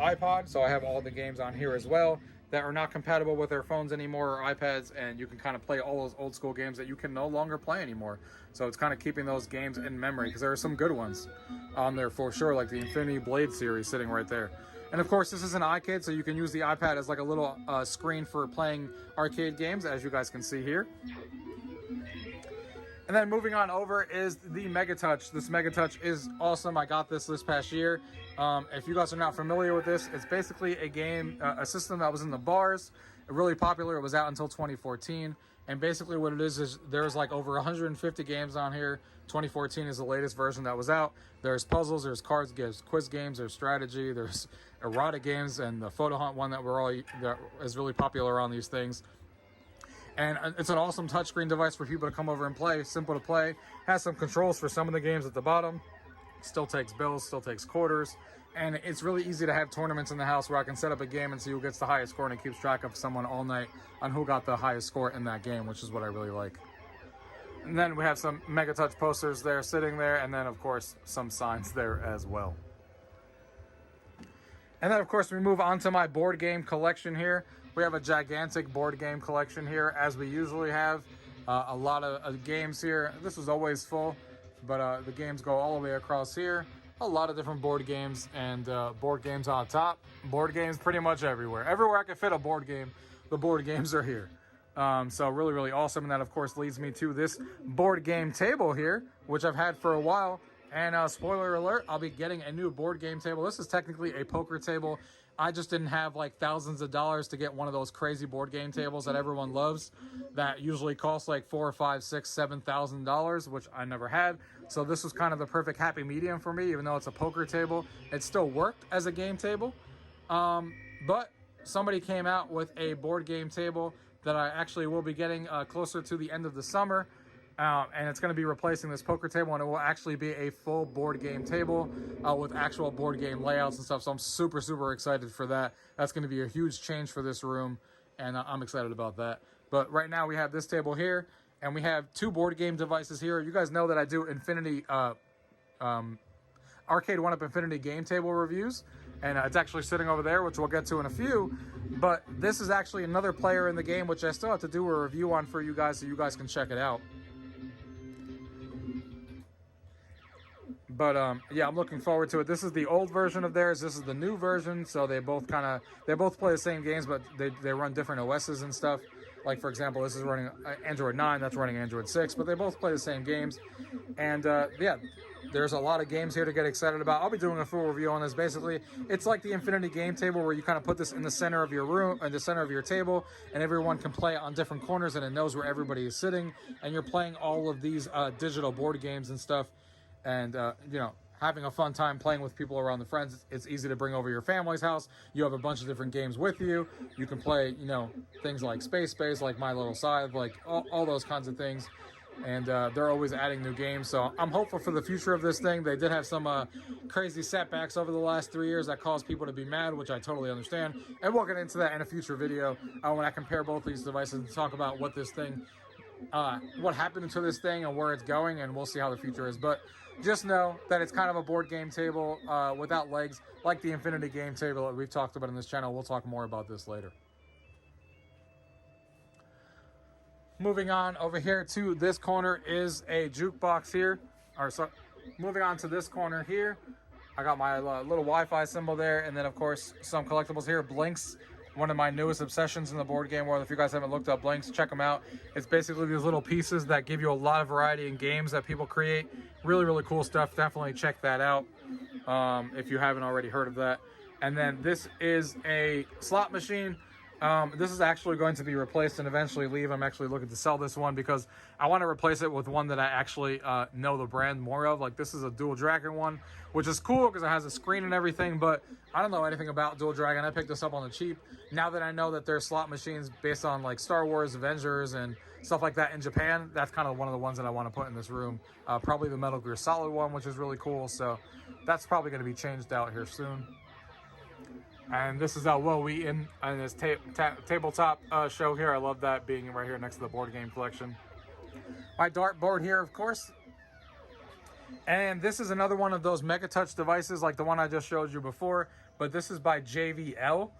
iPod. So I have all the games on here as well that are not compatible with their phones anymore or iPads, and you can kind of play all those old school games that you can no longer play anymore. So it's kind of keeping those games in memory because there are some good ones on there for sure, like the Infinity Blade series sitting right there. And of course, this is an iCade, so you can use the iPad as like a little screen for playing arcade games, as you guys can see here. And then moving on over is the MegaTouch. This MegaTouch is awesome. I got this past year. If you guys are not familiar with this, it's basically a game, a system that was in the bars. Really popular. It was out until 2014. And basically what it is there's like over 150 games on here. 2014 is the latest version that was out. There's puzzles, there's cards, there's quiz games, there's strategy, there's erotic games, and the photo hunt one that is really popular on these things. And it's an awesome touchscreen device for people to come over and play. Simple to play. Has some controls for some of the games at the bottom. Still takes bills, still takes quarters. And it's really easy to have tournaments in the house where I can set up a game and see who gets the highest score, and it keeps track of someone all night on who got the highest score in that game, which is what I really like. And then we have some MegaTouch posters there sitting there, and then of course some signs there as well. And then of course we move on to my board game collection here. We have a gigantic board game collection here, as we usually have. A lot of games here. This is always full, but the games go all the way across here. A lot of different board games, and board games on top. Board games pretty much everywhere. Everywhere I can fit a board game, the board games are here. So really, really awesome. And that, of course, leads me to this board game table here, which I've had for a while. And spoiler alert, I'll be getting a new board game table. This is technically a poker table. I just didn't have like thousands of dollars to get one of those crazy board game tables that everyone loves, that usually cost like $4,000, $5,000, $6,000, $7,000, which I never had. So this was kind of the perfect happy medium for me. Even though it's a poker table, it still worked as a game table. But somebody came out with a board game table that I actually will be getting closer to the end of the summer. And it's going to be replacing this poker table, and it will actually be a full board game table with actual board game layouts and stuff. So I'm super, super excited for that. That's going to be a huge change for this room, and I'm excited about that. But right now we have this table here, and we have two board game devices here. You guys know that I do Infinity Arcade 1-Up Infinity game table reviews, and it's actually sitting over there, which we'll get to in a few. But this is actually another player in the game, which I still have to do a review on for you guys, so you guys can check it out. But yeah, I'm looking forward to it. This is the old version of theirs. This is the new version. So they both play the same games, but they run different OSs and stuff. Like, for example, this is running Android 9, that's running Android 6, but they both play the same games. And yeah, there's a lot of games here to get excited about. I'll be doing a full review on this. Basically, it's like the Infinity game table, where you kind of put this in the center of your room, in the center of your table, and everyone can play on different corners, and it knows where everybody is sitting. And you're playing all of these digital board games and stuff. And, you know, having a fun time playing with people around the friends. It's easy to bring over your family's house. You have a bunch of different games with you. You can play, you know, things like Space, like My Little Scythe, like all those kinds of things. And they're always adding new games. So I'm hopeful for the future of this thing. They did have some crazy setbacks over the last 3 years that caused people to be mad, which I totally understand. And we'll get into that in a future video when I compare both these devices and talk about what this thing, what happened to this thing and where it's going, and we'll see how the future is. But just know that it's kind of a board game table without legs, like the Infinity game table that we've talked about in this channel. We'll talk more about this later. Moving on over here to this corner is a jukebox here. Moving on to this corner here, I got my little Wi-Fi symbol there, and then of course some collectibles here. Blinks, one of my newest obsessions in the board game world. If you guys haven't looked up Blinks, check them out. It's basically these little pieces that give you a lot of variety in games that people create. Really, really cool stuff. Definitely check that out if you haven't already heard of that. And then this is a slot machine. This is actually going to be replaced and eventually leave. I'm actually looking to sell this one because I want to replace it with one that I actually know the brand more of. Like, this is a Dual Dragon one, which is cool because it has a screen and everything, but I don't know anything about Dual Dragon. I picked this up on the cheap. Now that I know that there's slot machines based on like Star Wars, Avengers, and stuff like that in Japan, that's kind of one of the ones that I want to put in this room. Probably the Metal Gear Solid one, which is really cool. So that's probably going to be changed out here soon. And this is Will Wheaton and his tabletop show here. I love that being right here next to the board game collection. My dartboard here, of course. And this is another one of those MegaTouch devices like the one I just showed you before. But this is by JVL.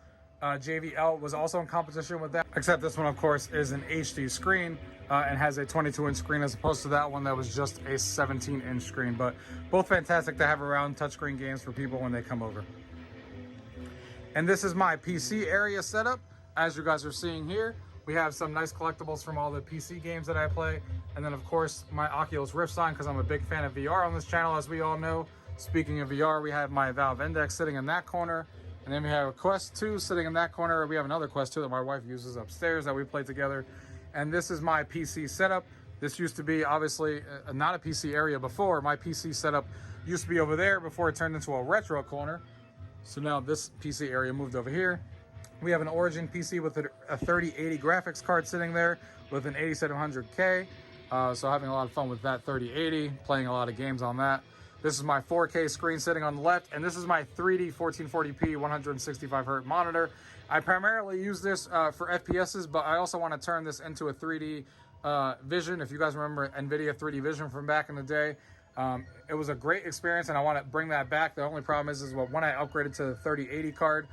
JVL was also in competition with that. Except this one, of course, is an HD screen and has a 22-inch screen as opposed to that one that was just a 17-inch screen. But both fantastic to have around, touchscreen games for people when they come over. And this is my PC area setup. As you guys are seeing here, we have some nice collectibles from all the PC games that I play. And then of course my Oculus Rift sign, because I'm a big fan of VR on this channel, as we all know. Speaking of VR, we have my Valve Index sitting in that corner. And then we have a Quest 2 sitting in that corner. We have another Quest 2 that my wife uses upstairs that we play together. And this is my PC setup. This used to be obviously not a PC area before. My PC setup used to be over there before it turned into a retro corner. So now this PC area moved over here. We have an Origin PC with a 3080 graphics card sitting there with an 8700K. So having a lot of fun with that 3080, playing a lot of games on that. This is my 4K screen sitting on the left, and this is my 3D 1440p 165Hz monitor. I primarily use this for FPSs, but I also want to turn this into a 3D Vision. If you guys remember NVIDIA 3D Vision from back in the day, it was a great experience, and I want to bring that back. The only problem is when I upgraded to the 3080 card,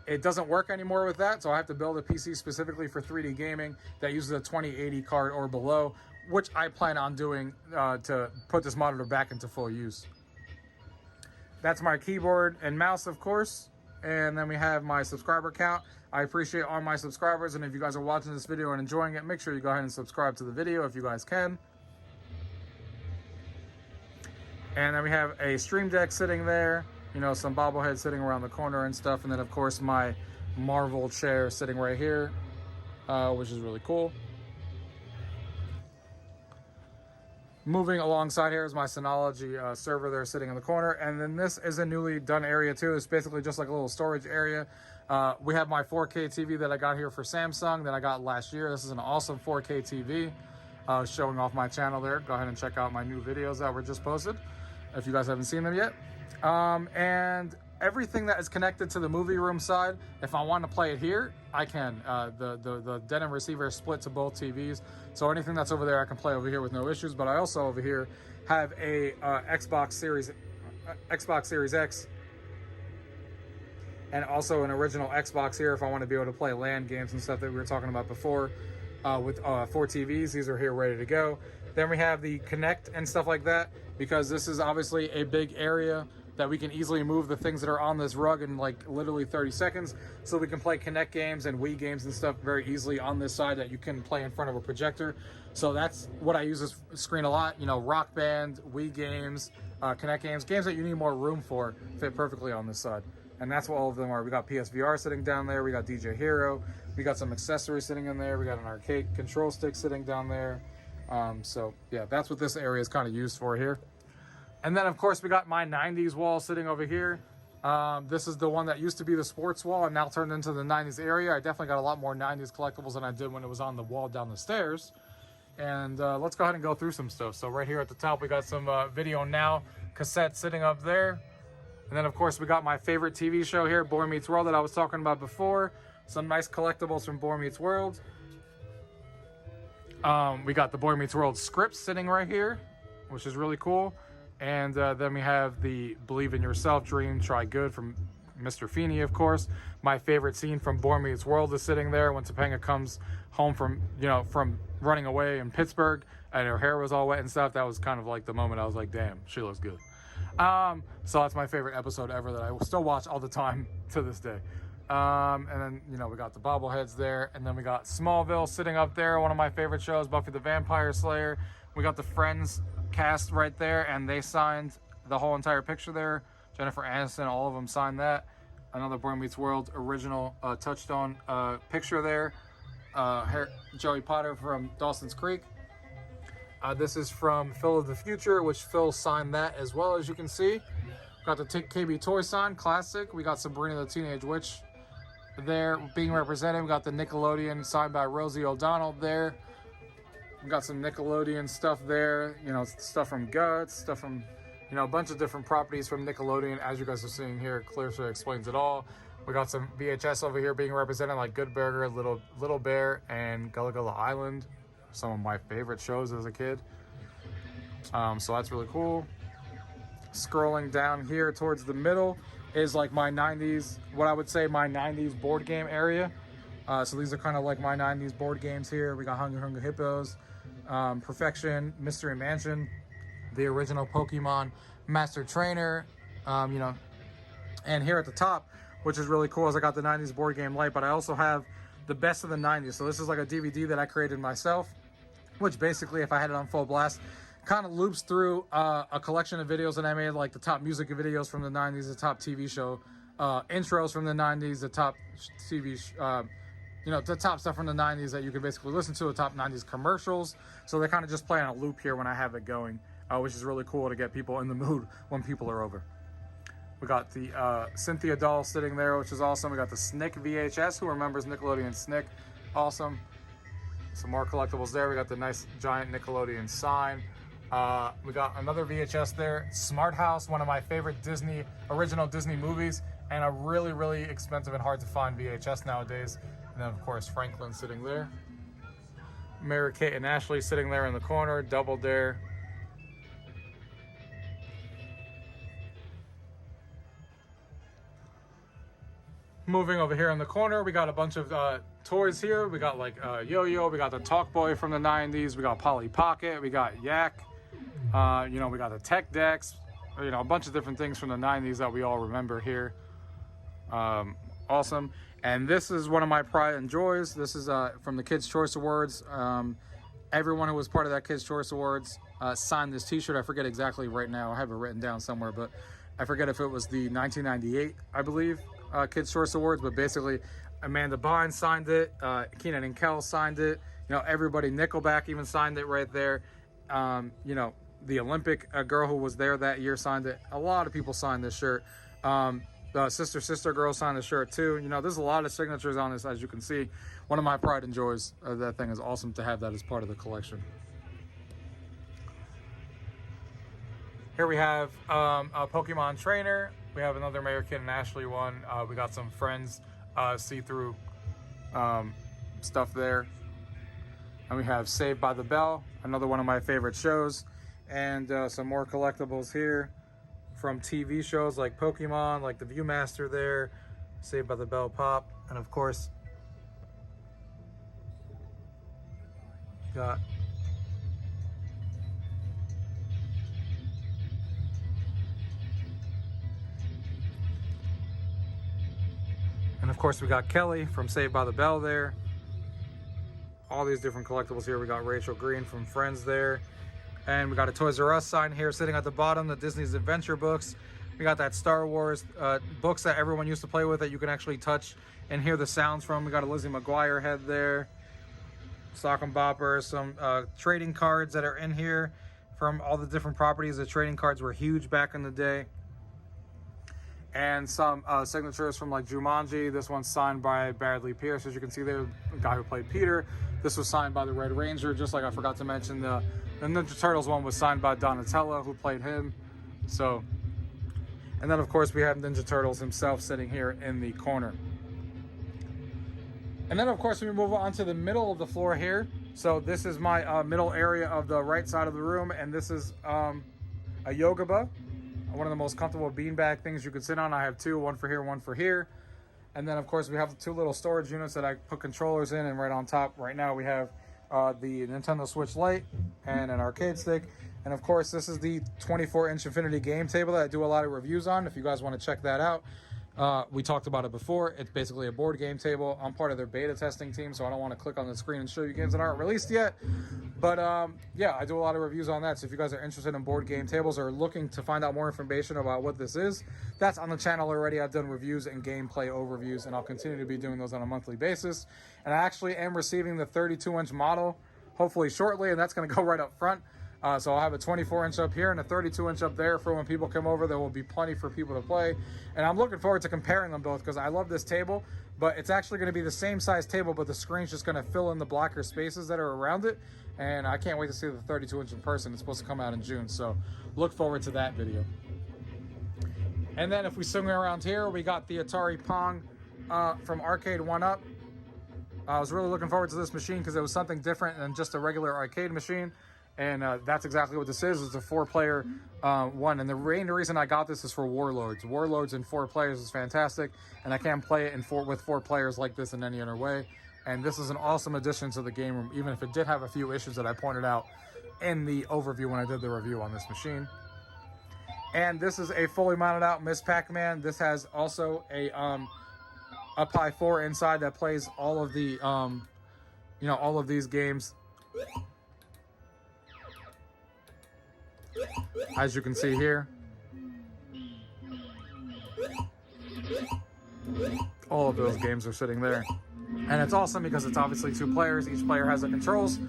it doesn't work anymore with that, so I have to build a PC specifically for 3D gaming that uses a 2080 card or below, which I plan on doing to put this monitor back into full use. That's my keyboard and mouse, of course. And then we have my subscriber count. I appreciate all my subscribers, and if you guys are watching this video and enjoying it, make sure you go ahead and subscribe to the video if you guys can. And then we have a Stream Deck sitting there, you know, some bobbleheads sitting around the corner and stuff. And then of course my Marvel chair sitting right here, which is really cool. Moving alongside here is my Synology server there sitting in the corner. And then this is a newly done area too. It's basically just like a little storage area. We have my 4K TV that I got here for Samsung that I got last year. This is an awesome 4K TV showing off my channel there. Go ahead and check out my new videos that were just posted if you guys haven't seen them yet. And everything that is connected to the movie room side, if I want to play it here, I can. The denim receiver is split to both TVs, so anything that's over there I can play over here with no issues. But I also over here have a Xbox Series X, and also an original Xbox here if I want to be able to play LAN games and stuff that we were talking about before. With 4 TVs, these are here ready to go. Then we have the Connect and stuff like that, because this is obviously a big area that we can easily move the things that are on this rug in like literally 30 seconds. So we can play Connect games and Wii games and stuff very easily on this side that you can play in front of a projector. So that's what I use this screen a lot. You know, Rock Band, Wii games, Connect games, games that you need more room for fit perfectly on this side. And that's what all of them are. We got PSVR sitting down there. We got DJ Hero. We got some accessories sitting in there. We got an arcade control stick sitting down there. So yeah, that's what this area is kind of used for here. And then of course we got my 90s wall sitting over here. This is the one that used to be the sports wall and now turned into the 90s area. I definitely got a lot more 90s collectibles than I did when it was on the wall down the stairs. And let's go ahead and go through some stuff. So right here at the top, we got some Video Now cassettes sitting up there. And then of course we got my favorite TV show here, Boy Meets World, that I was talking about before. Some nice collectibles from Boy Meets World. We got the Boy Meets World scripts sitting right here, which is really cool. And then we have the Believe in Yourself, Dream, Try Good from Mr. Feeney, of course. My favorite scene from Boy Meets World is sitting there when Topanga comes home from running away in Pittsburgh and her hair was all wet and stuff. That was kind of like the moment I was like, damn, she looks good. So that's my favorite episode ever that I still watch all the time to this day. And then, we got the bobbleheads there. And then we got Smallville sitting up there, one of my favorite shows, Buffy the Vampire Slayer. We got the Friends cast right there, and they signed the whole entire picture there. Jennifer Aniston, all of them signed that. Another Boy Meets World original Touchstone picture there. Joey Potter from Dawson's Creek. This is from Phil of the Future, which Phil signed that as well, as you can see. Got the KB Toy sign, classic. We got Sabrina the Teenage Witch there being represented. We got the Nickelodeon signed by Rosie O'Donnell there. We got some Nickelodeon stuff there, stuff from Guts, stuff from, a bunch of different properties from Nickelodeon. As you guys are seeing here, clearly explains it all. We got some VHS over here being represented, like Good Burger, Little Bear, and Gullah Gullah Island. Some of my favorite shows as a kid. So that's really cool. Scrolling down here towards the middle is like my 90s, what I would say my 90s board game area. So these are kind of like my 90s board games here. We got Hungry Hungry Hippos, Perfection, Mystery Mansion, the original Pokemon Master Trainer, and here at the top, which is really cool, as I got the 90s board game light, but I also have the best of the 90s. So this is like a DVD that I created myself, which basically, if I had it on full blast, kind of loops through a collection of videos that I made, like the top music videos from the 90s, the top TV show intros from the 90s, the top the top stuff from the 90s that you can basically listen to, the top 90s commercials. So they kind of just play on a loop here when I have it going, which is really cool to get people in the mood when people are over. We got the Cynthia doll sitting there, which is awesome. We got the Snick VHS. Who remembers Nickelodeon Snick? Awesome. Some more collectibles there. We got the nice giant Nickelodeon sign. We got another VHS there. Smart House, one of my favorite original Disney movies, and a really, really expensive and hard to find VHS nowadays. And then, of course, Franklin sitting there. Mary Kate and Ashley sitting there in the corner, Double Dare. Moving over here in the corner, we got a bunch of toys here. We got like Yo-Yo, we got the Talk Boy from the 90s, we got Polly Pocket, we got Yak, we got the Tech Decks, a bunch of different things from the 90s that we all remember here. Awesome. And this is one of my pride and joys. This is from the Kids' Choice Awards. Everyone who was part of that Kids' Choice Awards signed this t-shirt. I forget exactly right now. I have it written down somewhere, but I forget if it was the 1998, I believe, Kids' Choice Awards, but basically Amanda Bynes signed it, Keenan and Kel signed it, everybody, Nickelback even signed it right there. The Olympic girl who was there that year signed it. A lot of people signed this shirt. The Sister Girl signed the shirt too. There's a lot of signatures on this, as you can see. One of my pride and joys of that thing. Is awesome to have that as part of the collection. Here we have a Pokemon trainer. We have another Mary Kate and Ashley one. We got some Friends see-through stuff there. And we have Saved by the Bell, another one of my favorite shows. And some more collectibles here from TV shows like Pokemon, like the Viewmaster there, Saved by the Bell Pop, and of course, got we got Kelly from Saved by the Bell there. All these different collectibles here. We got Rachel Green from Friends there. And we got a Toys R Us sign here sitting at the bottom, the Disney's Adventure books. We got that Star Wars books that everyone used to play with that you can actually touch and hear the sounds from. We got a Lizzie McGuire head there. Sock and Bopper, some trading cards that are in here from all the different properties. The trading cards were huge back in the day. And some signatures from like Jumanji. This one's signed by Bradley Pierce, as you can see there, the guy who played Peter. This was signed by the Red Ranger, just like I forgot to mention the Ninja Turtles one was signed by Donatello, who played him. So, and then of course we have Ninja Turtles himself sitting here in the corner. And then of course we move on to the middle of the floor here. So this is my middle area of the right side of the room, and this is a Yoga-ba. One of the most comfortable beanbag things you could sit on. I have two, one for here, one for here. And then of course we have the two little storage units that I put controllers in, and right on top right now we have the Nintendo Switch Lite and an arcade stick. And of course this is the 24-inch Infinity game table that I do a lot of reviews on. If you guys want to check that out, we talked about it before. It's basically a board game table. I'm part of their beta testing team, so I don't want to click on the screen and show you games that aren't released yet. But yeah, I do a lot of reviews on that. So if you guys are interested in board game tables or looking to find out more information about what this is, that's on the channel already. I've done reviews and gameplay overviews, and I'll continue to be doing those on a monthly basis. And I actually am receiving the 32-inch model hopefully shortly, and that's going to go right up front. So I'll have a 24-inch up here and a 32-inch up there for when people come over. There will be plenty for people to play. And I'm looking forward to comparing them both, because I love this table, but it's actually going to be the same size table, but the screen's just going to fill in the blacker spaces that are around it. And I can't wait to see the 32-inch in person. It's supposed to come out in June, so look forward to that video. And then if we swing around here, we got the Atari Pong from Arcade 1-Up. I was really looking forward to this machine because it was something different than just a regular arcade machine. And that's exactly what this is. It's a 4-player one. And the main reason I got this is for Warlords. Warlords in 4 players is fantastic. And I can't play it with 4 players like this in any other way. And this is an awesome addition to the game room, even if it did have a few issues that I pointed out in the overview when I did the review on this machine. And this is a fully mounted out Miss Pac-Man. This has also a Pi 4 inside that plays all of the all of these games. As you can see here, all of those games are sitting there. And it's awesome because it's obviously 2 players. Each player has the controls,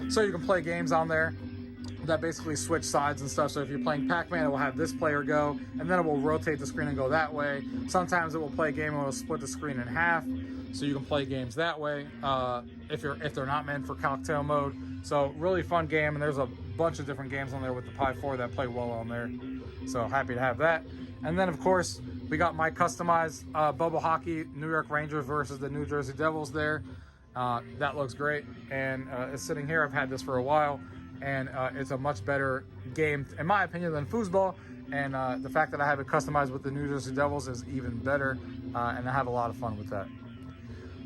so you can play games on there that basically switch sides and stuff. So if you're playing Pac-Man, it will have this player go, and then it will rotate the screen and go that way. Sometimes it will play a game and it will split the screen in half, so you can play games that way if they're not meant for cocktail mode. So really fun game, and there's a bunch of different games on there with the Pi 4 that play well on there. So happy to have that. And then of course we got my customized bubble hockey New York Rangers versus the New Jersey Devils there. That looks great, and it's sitting here. I've had this for a while, and it's a much better game in my opinion than foosball, and the fact that I have it customized with the New Jersey Devils is even better, and I have a lot of fun with that.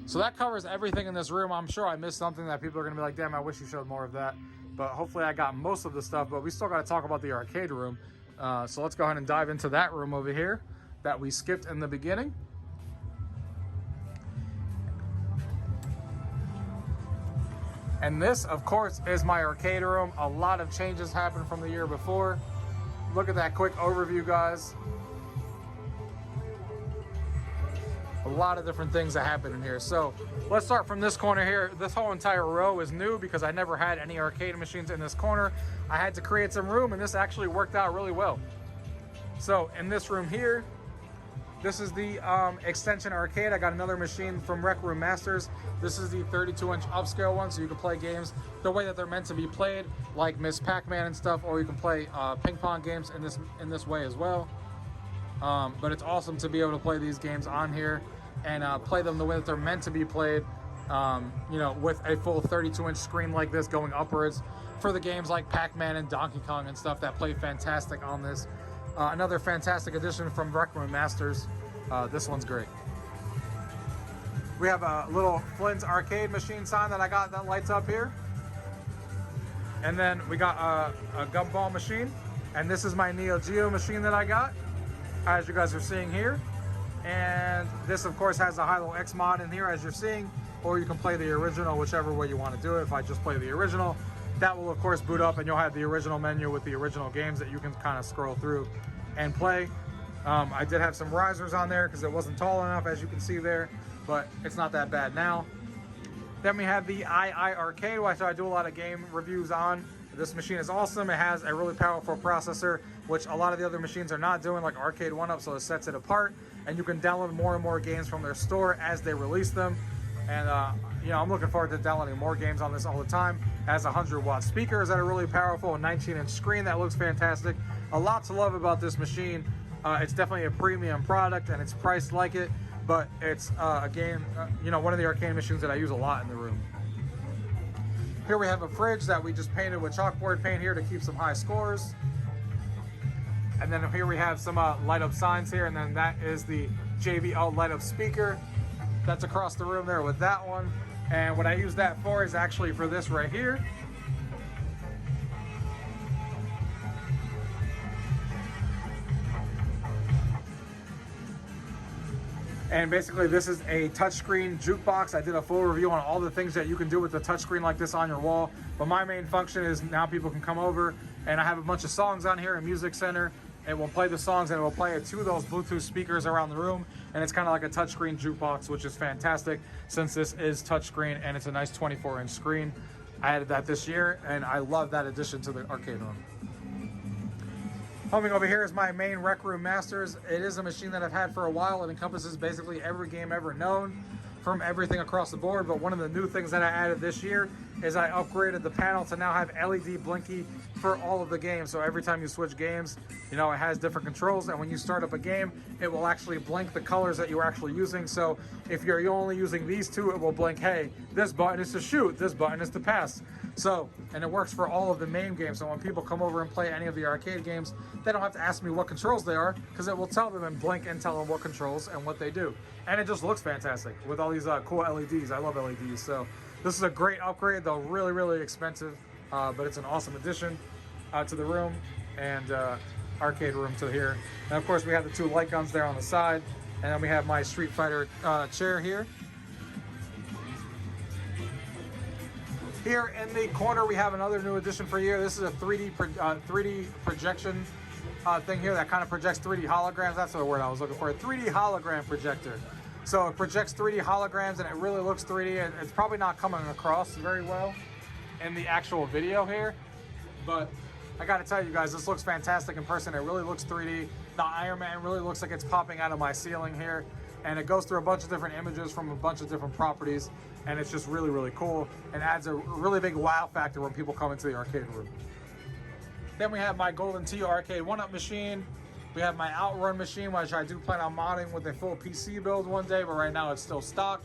So that covers everything in this room. I'm sure I missed something that people are gonna be like, damn, I wish you showed more of that, but hopefully I got most of the stuff. But we still got to talk about the arcade room, so let's go ahead and dive into that room over here that we skipped in the beginning. And this, of course, is my arcade room. A lot of changes happened from the year before. Look at that quick overview, guys. A lot of different things that happened in here. So let's start from this corner here. This whole entire row is new because I never had any arcade machines in this corner. I had to create some room, and this actually worked out really well. So in this room here, this is the extension arcade. I got another machine from Rec Room Masters. This is the 32-inch upscale one, so you can play games the way that they're meant to be played, like Miss Pac-Man and stuff, or you can play ping pong games in this way as well. But it's awesome to be able to play these games on here and play them the way that they're meant to be played. With a full 32-inch screen like this going upwards for the games like Pac-Man and Donkey Kong and stuff that play fantastic on this. Another fantastic addition from Rec Room Masters. This one's great. We have a little Flynn's arcade machine sign that I got that lights up here. And then we got a gumball machine. And this is my Neo Geo machine that I got, as you guys are seeing here. And this, of course, has a Hilo X mod in here, as you're seeing. Or you can play the original, whichever way you want to do it. If I just play the original, that will, of course, boot up, and you'll have the original menu with the original games that you can kind of scroll through and play. I did have some risers on there because it wasn't tall enough, as you can see there, but it's not that bad now. Then we have the II Arcade, which I do a lot of game reviews on. This machine is awesome. It has a really powerful processor, which a lot of the other machines are not doing, like Arcade 1-Up, so it sets it apart. And you can download more and more games from their store as they release them. And I'm looking forward to downloading more games on this all the time. It has 100-watt speakers that are really powerful, a 19-inch screen that looks fantastic. A lot to love about this machine. It's definitely a premium product, and it's priced like it, but it's a game, one of the arcade machines that I use a lot in the room. Here we have a fridge that we just painted with chalkboard paint here to keep some high scores. And then here we have some light up signs here, and then that is the JBL light up speaker. That's across the room there with that one. And what I use that for is actually for this right here. And basically this is a touchscreen jukebox. I did a full review on all the things that you can do with the touchscreen like this on your wall. But my main function is now people can come over, and I have a bunch of songs on here, a music center. It will play the songs, and it will play it to those Bluetooth speakers around the room. And it's kind of like a touchscreen jukebox, which is fantastic since this is touchscreen and it's a nice 24-inch screen. I added that this year, and I love that addition to the arcade room. Coming over here is my main Rec Room Masters. It is a machine that I've had for a while. It encompasses basically every game ever known from everything across the board. But one of the new things that I added this year is I upgraded the panel to now have LED blinky for all of the games. So every time you switch games, it has different controls. And when you start up a game, it will actually blink the colors that you're actually using. So if you're only using these two, it will blink, hey, this button is to shoot, this button is to pass. So, and it works for all of the main games. So when people come over and play any of the arcade games, they don't have to ask me what controls they are, because it will tell them and blink and tell them what controls and what they do. And it just looks fantastic with all these cool LEDs. I love LEDs. So this is a great upgrade, though really, really expensive, but it's an awesome addition to the room. And arcade room to here. And of course we have the 2 light guns there on the side, and then we have my Street Fighter chair here. Here in the corner we have another new addition for you. This is a 3D projection thing here that kind of projects 3D holograms. That's the word I was looking for, a 3D hologram projector. So it projects 3D holograms and it really looks 3D. It's probably not coming across very well in the actual video here, but I gotta tell you guys, this looks fantastic in person. It really looks 3D. The Iron Man really looks like it's popping out of my ceiling here, and it goes through a bunch of different images from a bunch of different properties, and it's just really, really cool and adds a really big wow factor when people come into the arcade room. Then we have my Golden Tee arcade 1-up machine. We have my Outrun machine, which I do plan on modding with a full PC build one day, but right now it's still stock.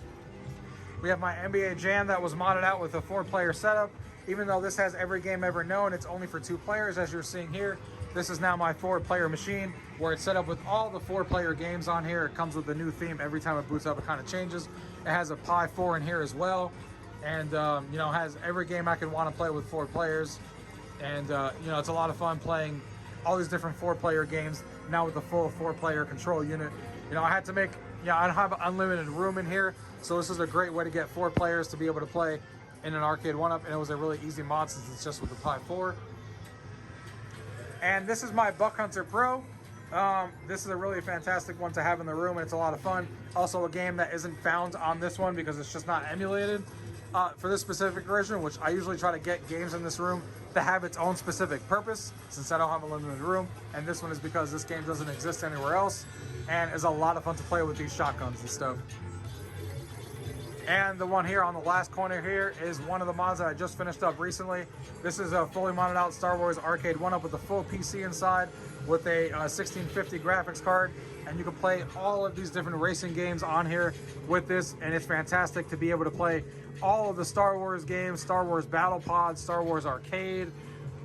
We have my NBA Jam that was modded out with a 4-player setup. Even though this has every game ever known, it's only for 2 players, as you're seeing here. This is now my 4-player machine, where it's set up with all the 4-player games on here. It comes with a new theme every time it boots up. It kind of changes. It has a Pi 4 in here as well, and you know, has every game I could want to play with 4 players. And you know, it's a lot of fun playing all these different 4-player games now with the full 4-player control unit. You know, I had to make, I don't have unlimited room in here, so this is a great way to get 4 players to be able to play in an arcade 1-up, and it was a really easy mod since it's just with the Pi 4. And this is my Buck Hunter Pro. This is a really fantastic one to have in the room, and it's a lot of fun. Also a game that isn't found on this one because it's just not emulated for this specific version, which I usually try to get games in this room to have its own specific purpose, since I don't have a limited room. And this one is because this game doesn't exist anywhere else and is a lot of fun to play with these shotguns and stuff. And the one here on the last corner here is one of the mods that I just finished up recently. This is a fully modded out Star Wars arcade 1-up with a full PC inside with a 1650 graphics card, and you can play all of these different racing games on here with this, and it's fantastic to be able to play all of the Star Wars games, Star Wars Battle Pod, Star Wars Arcade,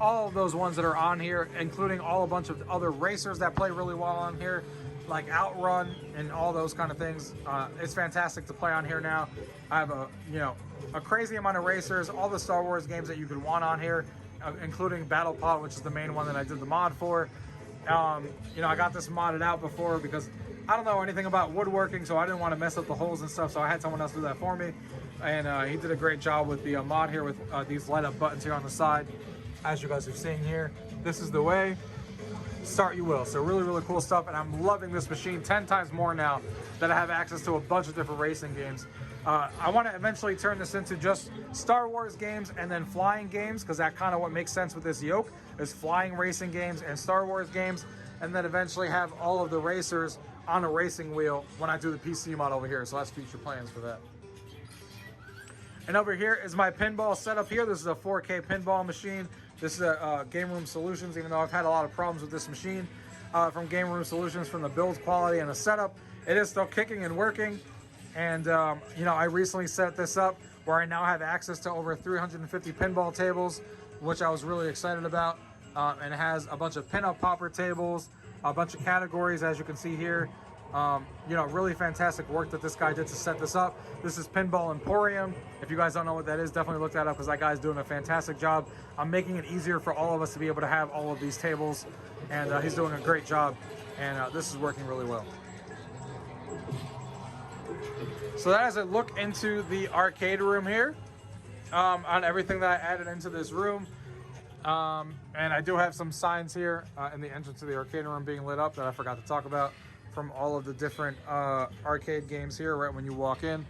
all of those ones that are on here, including a bunch of other racers that play really well on here, like Outrun and all those kind of things. It's fantastic to play on here now. I have a crazy amount of racers, all the Star Wars games that you could want on here, including Battle Pod, which is the main one that I did the mod for. I got this modded out before because I don't know anything about woodworking, so I didn't want to mess up the holes and stuff, so I had someone else do that for me. And he did a great job with the mod here with these light up buttons here on the side. As you guys are seeing here, this is the way. Start you will. So really, really cool stuff, and I'm loving this machine 10 times more now that I have access to a bunch of different racing games. I want to eventually turn this into just Star Wars games and then flying games, because that kind of what makes sense with this yoke is flying racing games and Star Wars games, and then eventually have all of the racers on a racing wheel when I do the PC mod over here. So that's future plans for that. And over here is my pinball setup here. This is a 4K pinball machine. This is a Game Room Solutions, even though I've had a lot of problems with this machine from Game Room Solutions, from the build quality and the setup. It is still kicking and working. And, I recently set this up where I now have access to over 350 pinball tables, which I was really excited about. And it has a bunch of pin-up popper tables, a bunch of categories, as you can see here. Really fantastic work that this guy did to set this up. This is Pinball Emporium. If you guys don't know what that is, definitely look that up, because that guy's doing a fantastic job. I'm making it easier for all of us to be able to have all of these tables, and he's doing a great job, and this is working really well. So that is a look into the arcade room here, on everything that I added into this room. And I do have some signs here in the entrance to the arcade room being lit up that I forgot to talk about, from all of the different arcade games here right when you walk in.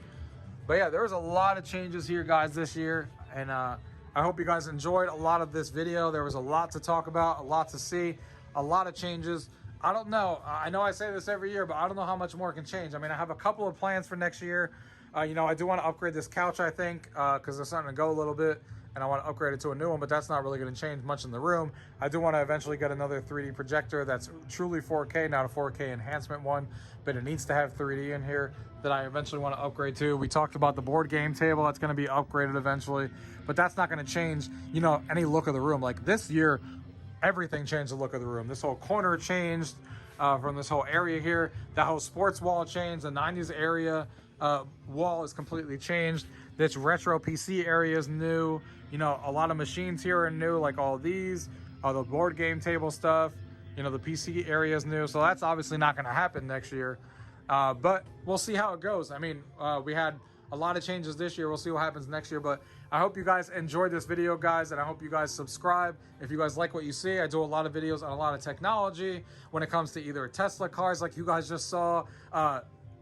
But yeah, there was a lot of changes here, guys, this year, and I hope you guys enjoyed a lot of this video. There was a lot to talk about, a lot to see, a lot of changes. I don't know, I know I say this every year, but I don't know how much more can change. I mean, I have a couple of plans for next year. I do want to upgrade this couch, I think, because it's starting to go a little bit, and I want to upgrade it to a new one, but that's not really going to change much in the room. I do want to eventually get another 3D projector that's truly 4K, not a 4K enhancement one, but it needs to have 3D in here that I eventually want to upgrade to. We talked about the board game table that's going to be upgraded eventually, but that's not going to change, any look of the room. Like this year, everything changed the look of the room. This whole corner changed from this whole area here. That whole sports wall changed. The 90s area wall is completely changed. This retro PC area is new. A lot of machines here are new, like all these, the board game table stuff. You know, the PC area is new, so that's obviously not going to happen next year. But we'll see how it goes. I mean, we had a lot of changes this year. We'll see what happens next year. But I hope you guys enjoyed this video, guys, and I hope you guys subscribe. If you guys like what you see, I do a lot of videos on a lot of technology when it comes to either Tesla cars like you guys just saw,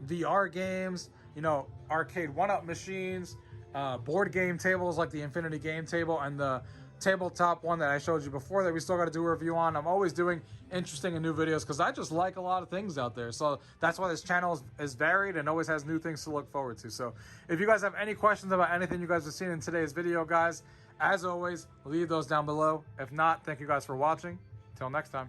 VR games, you know, arcade one-up machines, board game tables like the Infinity Game Table and the tabletop one that I showed you before that we still got to do a review on. I'm always doing interesting and new videos because I just like a lot of things out there. So that's why this channel is varied and always has new things to look forward to. So if you guys have any questions about anything you guys have seen in today's video, guys, as always, leave those down below. If not, thank you guys for watching. Till next time.